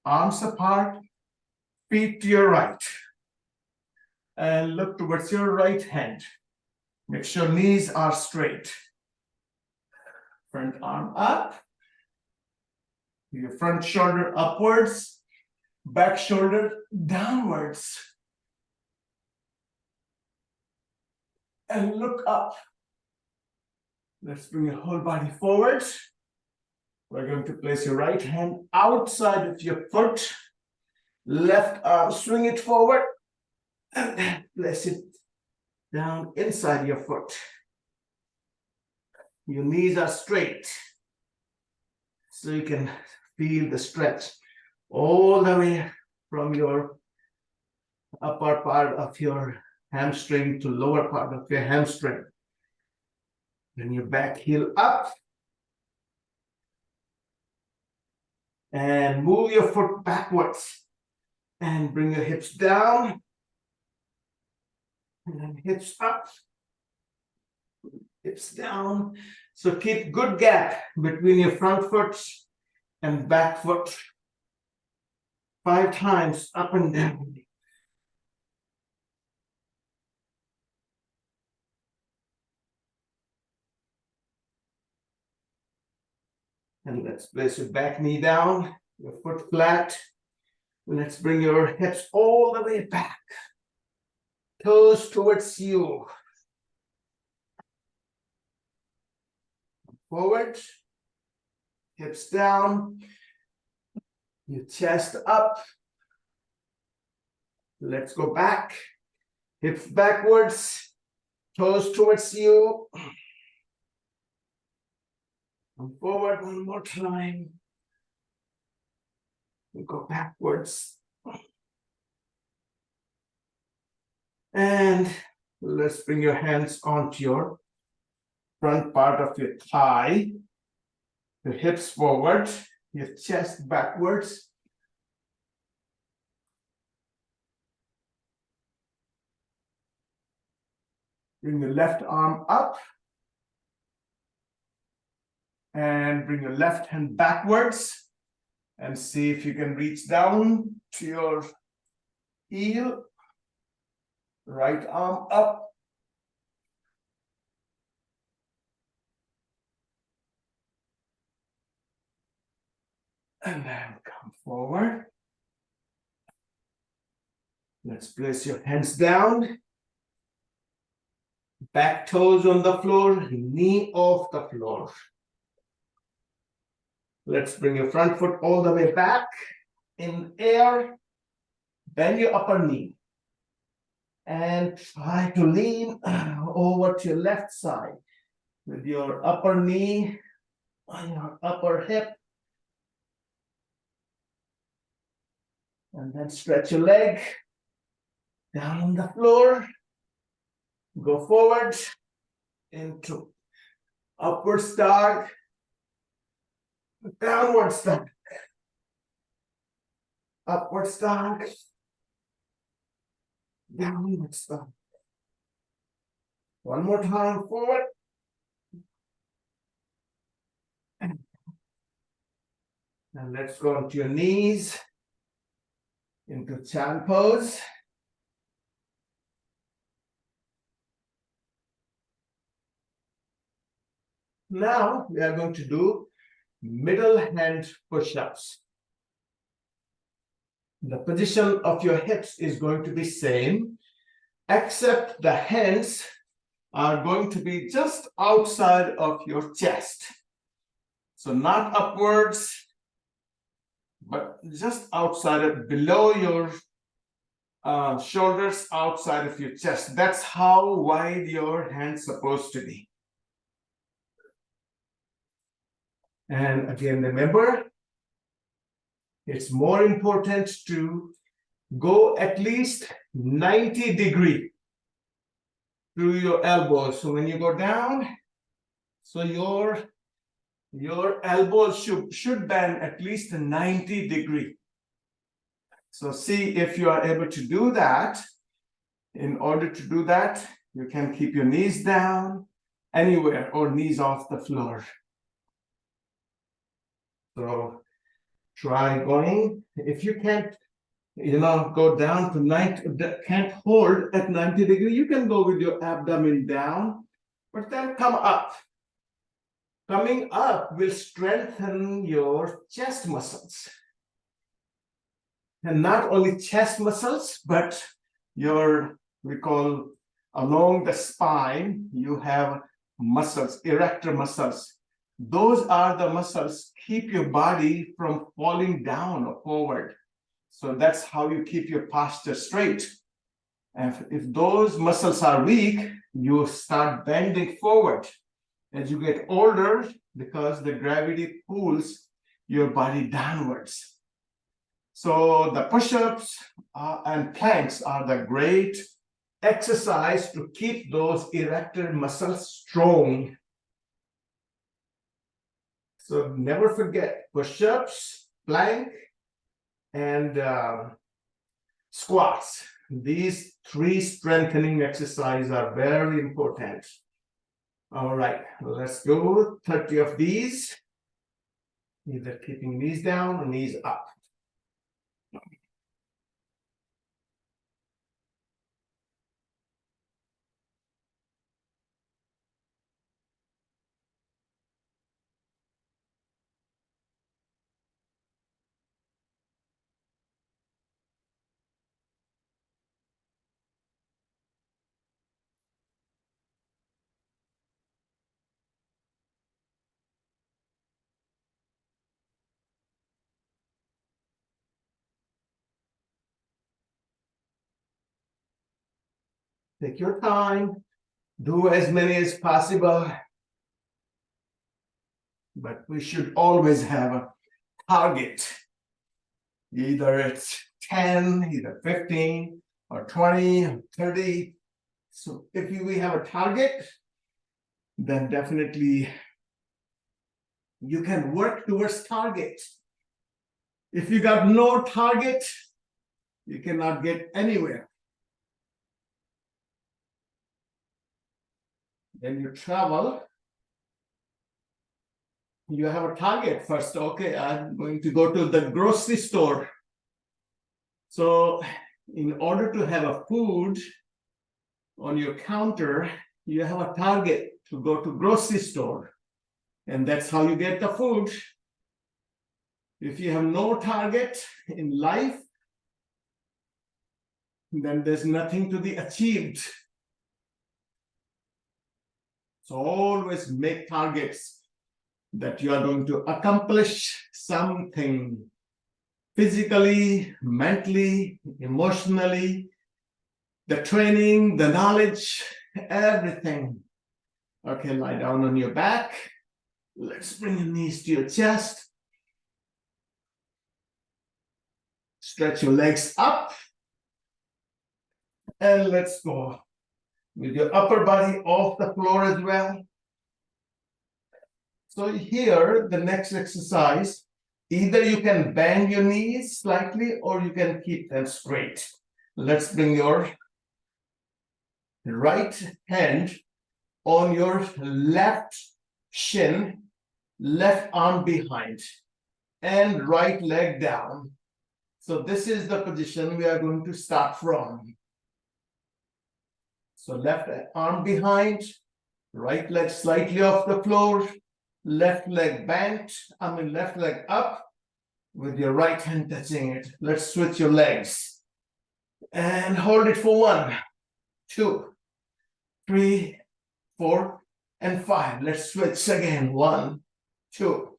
S1: arms apart, feet to your right. And look towards your right hand. Make sure knees are straight. Front arm up. Your front shoulder upwards. Back shoulder downwards. And look up. Let's bring your whole body forward. We're going to place your right hand outside of your foot. Left arm, swing it forward. And then place it down inside your foot. Your knees are straight. So you can feel the stretch all the way from your upper part of your hamstring to lower part of your hamstring. Then your back heel up. And move your foot backwards. And bring your hips down. And then hips up. Hips down. So keep good gap between your front foot and back foot. 5 times up and down. And let's place your back knee down, your foot flat. Let's bring your hips all the way back. Toes towards you. Forward. Hips down. Your chest up. Let's go back. Hips backwards. Toes towards you. Come forward one more time. We go backwards. And let's bring your hands onto your front part of your thigh. Your hips forward, your chest backwards. Bring your left arm up. And bring your left hand backwards. And see if you can reach down to your heel. Right arm up. And then come forward. Let's place your hands down. Back toes on the floor, knee off the floor. Let's bring your front foot all the way back. In air, bend your upper knee. And try to lean over to your left side with your upper knee on your upper hip. And then stretch your leg down on the floor. Go forward into upward dog, downward dog, upward dog, downward dog. One more time, forward. And let's go onto your knees, into chant pose. Now we are going to do middle hand push-ups. The position of your hips is going to be same, except the hands are going to be just outside of your chest. So not upwards, but just outside of, below your shoulders, outside of your chest. That's how wide your hand's supposed to be. And again, remember, it's more important to go at least 90 degrees through your elbows. So when you go down, so your elbows should bend at least 90 degrees. So see if you are able to do that. In order to do that, you can keep your knees down anywhere or knees off the floor. So try going. If you can't, go down to 90, can't hold at 90 degrees, you can go with your abdomen down, but then come up. Coming up will strengthen your chest muscles. And not only chest muscles, but we call along the spine, you have muscles, erector muscles. Those are the muscles keep your body from falling down or forward. So that's how you keep your posture straight. And if those muscles are weak, you start bending forward. As you get older, because the gravity pulls your body downwards. So the push-ups and planks are the great exercise to keep those erector muscles strong. So never forget push-ups, plank, and squats. These three strengthening exercises are very important. All right, let's go 30 of these. Either keeping knees down or knees up. Take your time. Do as many as possible. But we should always have a target. Either it's 10, either 15, or 20, or 30. So if we have a target, then definitely you can work towards target. If you got no target, you cannot get anywhere. When you travel, you have a target first. Okay, I'm going to go to the grocery store. So in order to have a food on your counter, you have a target to go to grocery store. And that's how you get the food. If you have no target in life, then there's nothing to be achieved. So always make targets that you are going to accomplish something physically, mentally, emotionally, the training, the knowledge, everything. Okay, lie down on your back. Let's bring your knees to your chest. Stretch your legs up. And let's go with your upper body off the floor as well. So here, the next exercise, either you can bend your knees slightly or you can keep them straight. Let's bring your right hand on your left shin, left arm behind, and right leg down. So this is the position we are going to start from. So left arm behind, right leg slightly off the floor, left leg bent, left leg up with your right hand touching it. Let's switch your legs and hold it for 1, 2, 3, 4, and 5. Let's switch again. 1, 2,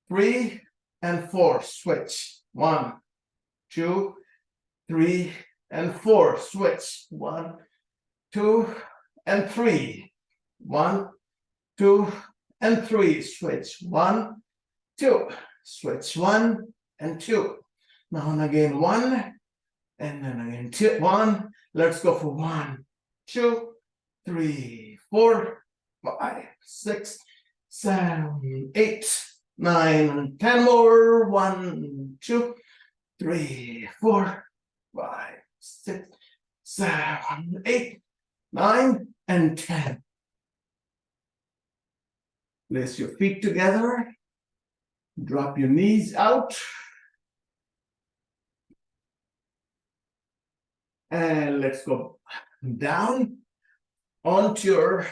S1: 3, and 4. Switch. 1, 2, 3, and 4. Switch. 1, 2, and 3. 1, 2, and 3. Switch. 1, 2. Switch. 1 and 2. Now and again 1, and then again 2. 1. Let's go for 1, 2, 3, 4, 5, 6, 7, 8, 9, and 10 more. 1, 2, 3, 4, 5, 6, 7, 8, 9, and 10. Place your feet together. Drop your knees out. And let's go down onto your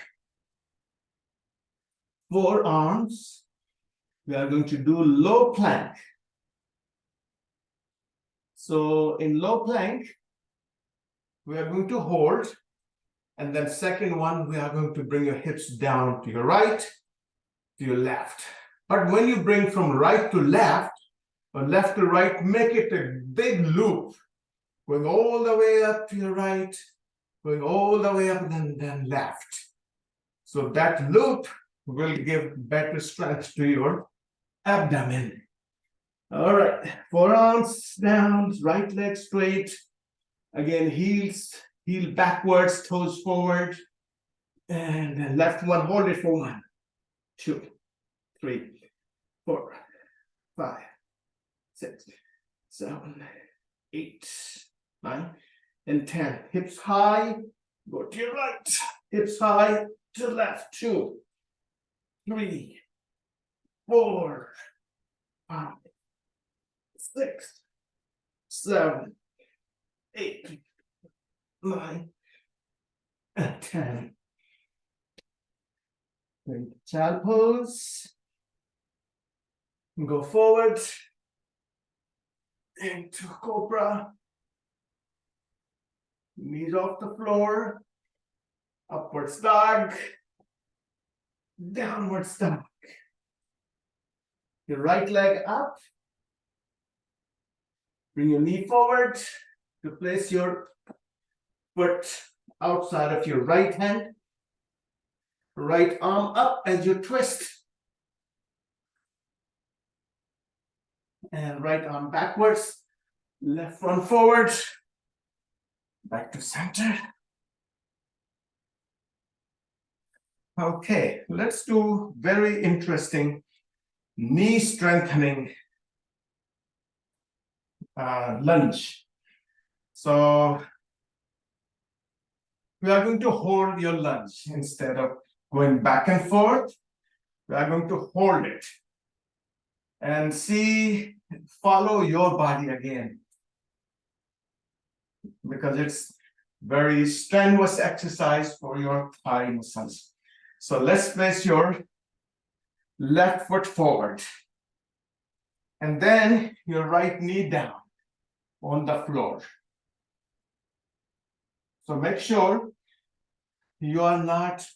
S1: forearms. We are going to do low plank. So in low plank, we are going to hold. And then second one, we are going to bring your hips down to your right, to your left. But when you bring from right to left, or left to right, make it a big loop. Going all the way up to your right, going all the way up and then left. So that loop will give better strength to your abdomen. All right, forearms down, right leg straight. Again, heel backwards, toes forward. And then left one, hold it for 1, 2, 3, 4, 5, 6, 7, 8, 9, and 10. Hips high, go to your right. Hips high to left. 2, 3, 4, 5, 6, 7, 8, 9, and 10. Child pose. Go forward into cobra. Knees off the floor. Upwards dog. Downwards dog. Your right leg up. Bring your knee forward to place your foot outside of your right hand. Right arm up as you twist. And right arm backwards. Left one forward. Back to center. Okay, let's do very interesting knee strengthening lunge. So we are going to hold your lunge instead of going back and forth. We are going to hold it and see, follow your body again, because it's very strenuous exercise for your thigh muscles. So let's place your left foot forward and then your right knee down on the floor. So make sure you are not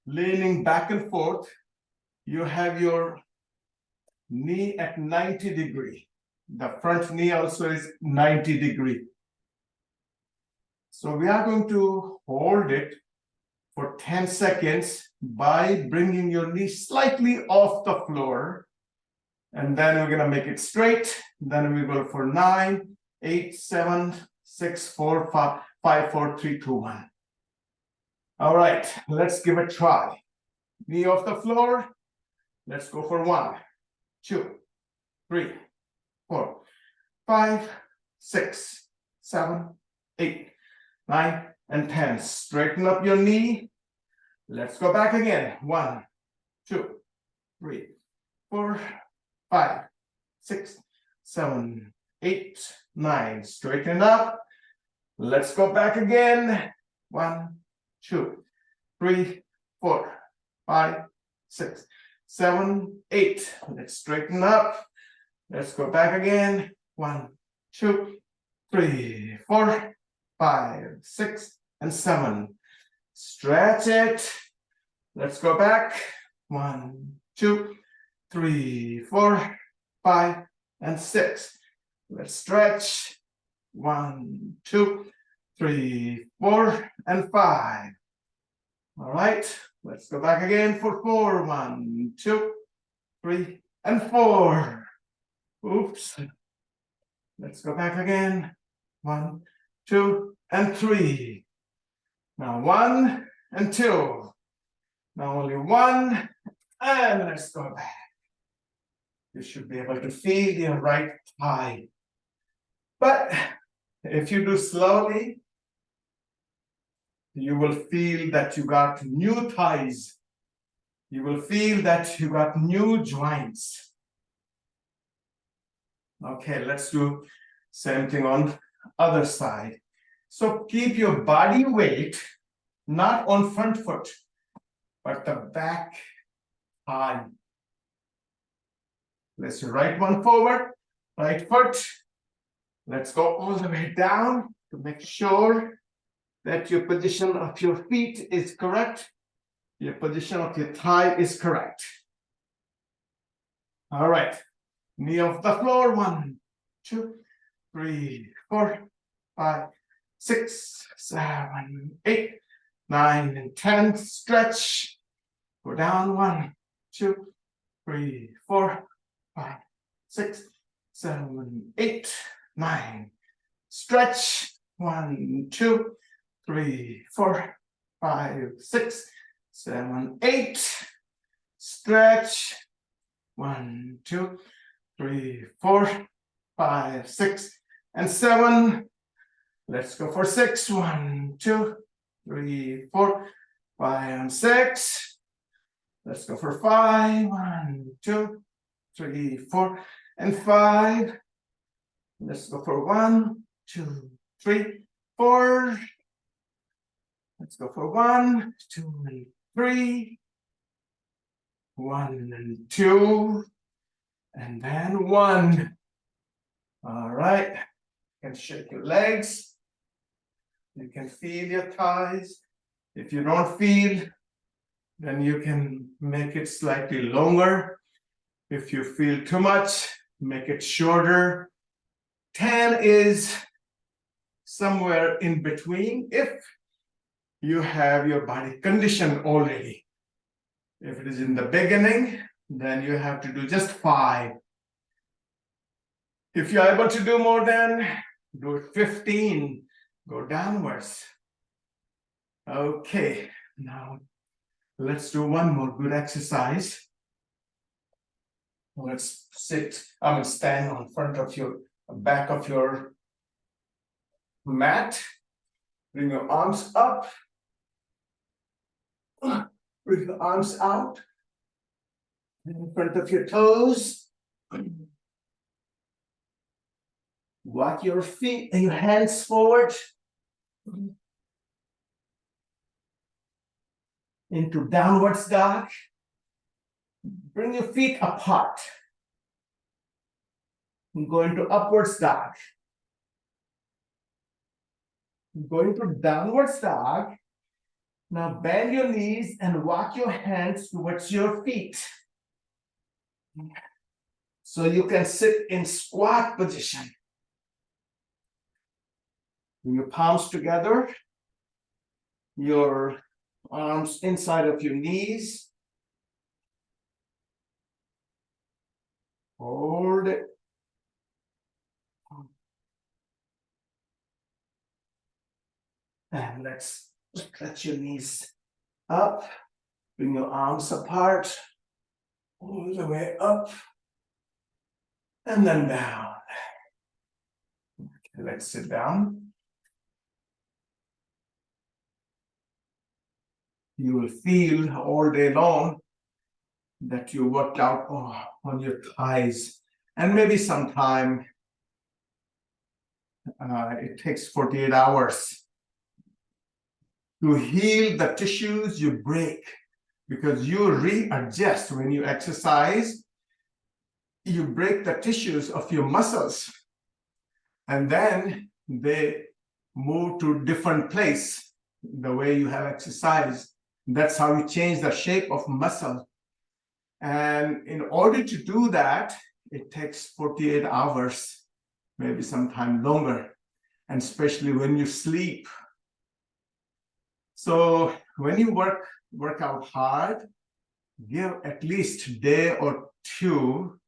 S1: leaning back and forth. You have your knee at 90 degrees. The front knee also is 90 degrees. So we are going to hold it for 10 seconds by bringing your knee slightly off the floor. And then we're going to make it straight. Then we go for 9, 8, 7, 6, 4, 5, 4, 3, 2, 1. All right, let's give it a try. Knee off the floor. Let's go for 1, 2, 3, 4, 5, 6, 7, 8, 9, and 10. Straighten up your knee. Let's go back again. 1, 2, 3, 4, 5, 6, 7, 8, 9. Straighten up. Let's go back again. 1, 2, 3, 4, 5, 6, 7, 8. Let's straighten up. Let's go back again. 1, 2, 3, 4, 5, 6, and 7. Stretch it. Let's go back. 1, 2, 3, 4, 5, and 6. Let's stretch. 1, 2, 3, 4, and 5. All right. Let's go back again for 4. 1, 2, 3, and 4. Oops. Let's go back again. 1, 2, and 3. Now 1 and 2. Now only 1, and let's go back. You should be able to feel your right thigh. But if you do slowly, you will feel that you got new thighs. You will feel that you got new joints. Okay, let's do same thing on other side. So keep your body weight not on front foot, but the back thigh. Let's right one forward, right foot. Let's go all the way down to make sure that your position of your feet is correct. Your position of your thigh is correct. All right. Knee off the floor. 1, 2, 3, 4, 5, 6, 7, 8, 9, and 10. Stretch. Go down. 1, 2, 3, 4, 5, 6, 7, 8, 9. Stretch. 1, 2, 3, 4, 5, 6, 7, 8. Stretch. 1, 2, 3, 4, 5, 6, and 7. Let's go for 6. 1, 2, 3, 4, 5, and 6. Let's go for 5. 1, 2, 3, 4, and 5. Let's go for 1, 2, 3, 4. Let's go for 1, 2, and 3. 1 and 2, and then 1. All right. You can shake your legs. You can feel your thighs. If you don't feel, then you can make it slightly longer. If you feel too much, make it shorter. 10 is somewhere in between. If you have your body conditioned already. If it is in the beginning, then you have to do just 5. If you're able to do more than, do it 15. Go downwards. Okay, now let's do one more good exercise. Let's stand on front of your back of your mat. Bring your arms up. Bring your arms out. In front of your toes. Walk your feet and your hands forward. Into downwards dog. Bring your feet apart. Go into upwards dog. Go into downwards dog. Now bend your knees and walk your hands towards your feet. So you can sit in squat position. Bring your palms together. Your arms inside of your knees. Hold it. And let's stretch your knees up. Bring your arms apart. All the way up. And then down. Okay, let's sit down. You will feel all day long that you worked out on your thighs. And maybe sometime it takes 48 hours to heal the tissues you break, because you readjust when you exercise. You break the tissues of your muscles, and then they move to different place the way you have exercised. That's how you change the shape of muscle. And in order to do that, it takes 48 hours, maybe sometime longer, and especially when you sleep. So when you work out hard, give at least a day or 2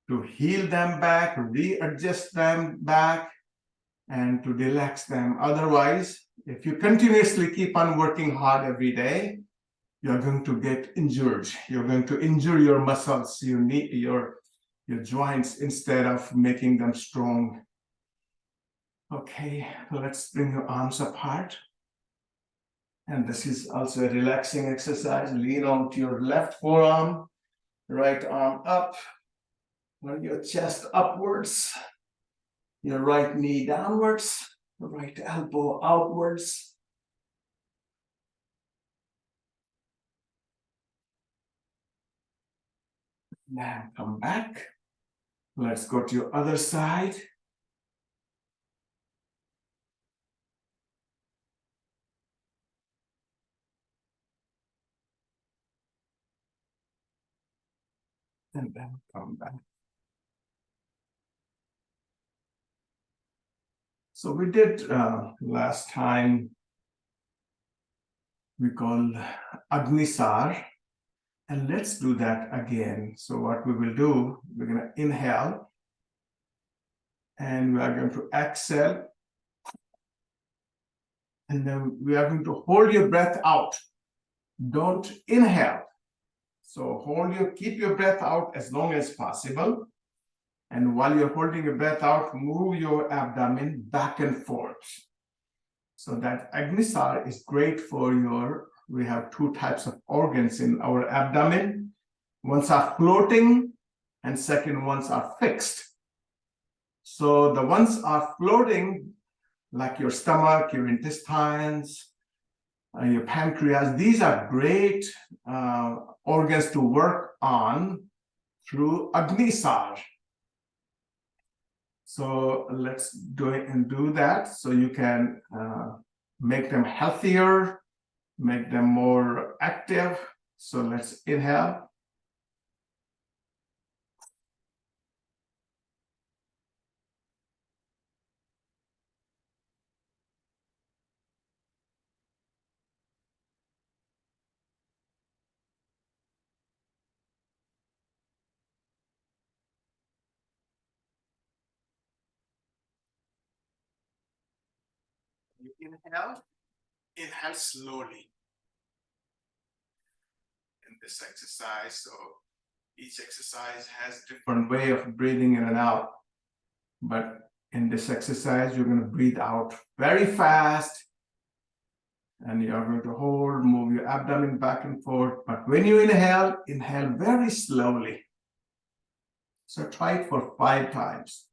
S1: to heal them back, readjust them back, and to relax them. Otherwise, if you continuously keep on working hard every day, you're going to get injured. You're going to injure your muscles, your joints, instead of making them strong. Okay, let's bring your arms apart. And this is also a relaxing exercise. Lean onto your left forearm, right arm up, your chest upwards, your right knee downwards, right elbow outwards. Now come back. Let's go to your other side. And then come back. So we did last time, we called Agnisar, and let's do that again. So what we will do, we're going to inhale, and we are going to exhale, and then we are going to hold your breath out. Don't inhale. So keep your breath out as long as possible. And while you're holding your breath out, move your abdomen back and forth. So that Agnisar is great for we have 2 types of organs in our abdomen. Ones are floating and second ones are fixed. So the ones are floating, like your stomach, your intestines, your pancreas, these are great organs to work on through Agnisar. So let's do that so you can make them healthier, make them more active. So let's inhale. inhale slowly in this exercise. So each exercise has different way of breathing in and out. But in this exercise, you're going to breathe out very fast. And you're going to hold, move your abdomen back and forth. But when you inhale, inhale very slowly. So try it for 5 times.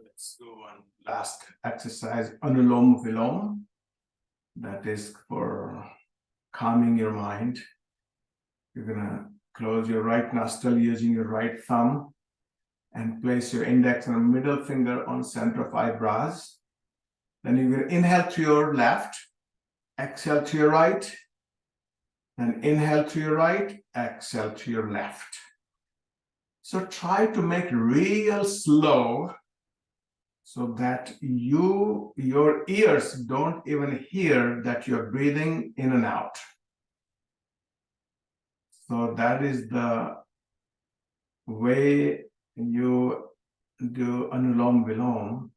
S1: Let's do one last exercise, Anulom Vilom. That is for calming your mind. You're going to close your right nostril using your right thumb and place your index and middle finger on center of eyebrows. Then you're going to inhale to your left, exhale to your right, then inhale to your right, exhale to your left. So try to make it real slow so that your ears don't even hear that you're breathing in and out. So that is the way you do Anulom Vilom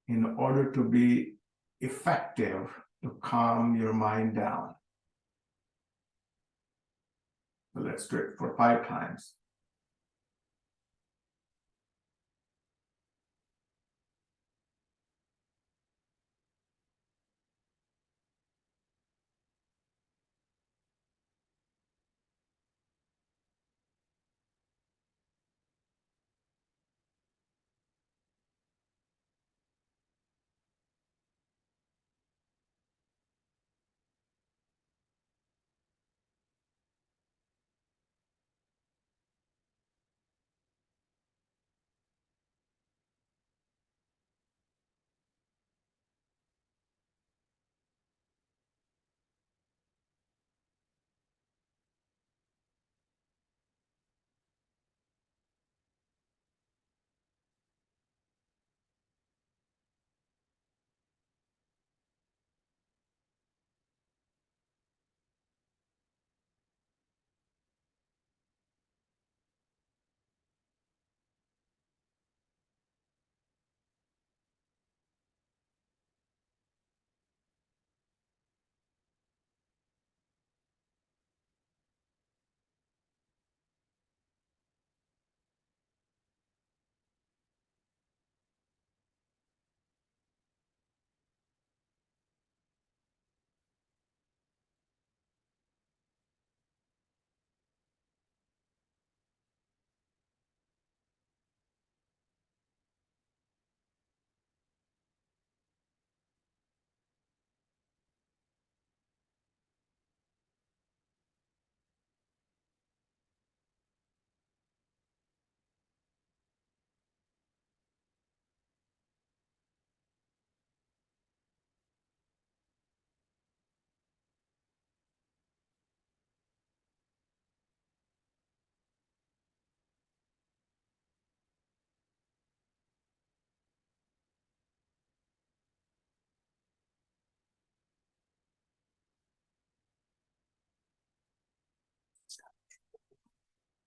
S1: in order to be effective to calm your mind down. So let's do it for 5 times.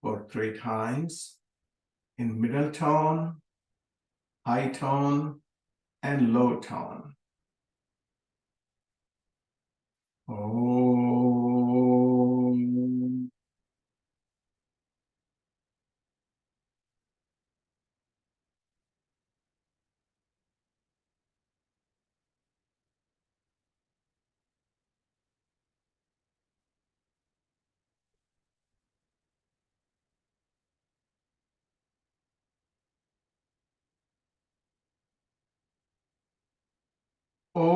S1: for 3 times in middle tone, high tone, and low tone. Om. Om.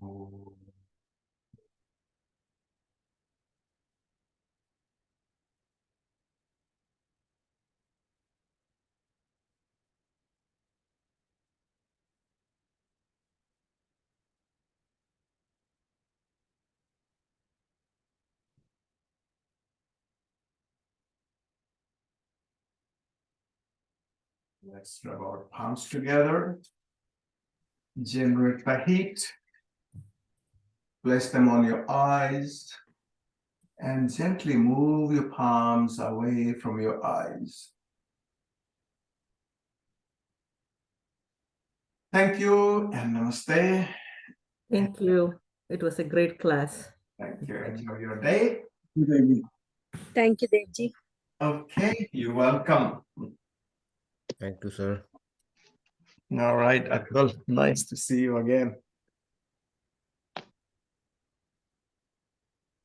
S1: Om. Let's rub our palms together. Generate the heat. Place them on your eyes and gently move your palms away from your eyes. Thank you and namaste.
S2: Thank you. It was a great class.
S1: Thank you. Enjoy your day.
S3: Thank you, Devji.
S1: Okay, you're welcome.
S4: Thank you, sir.
S1: All right, Atul. Nice to see you again.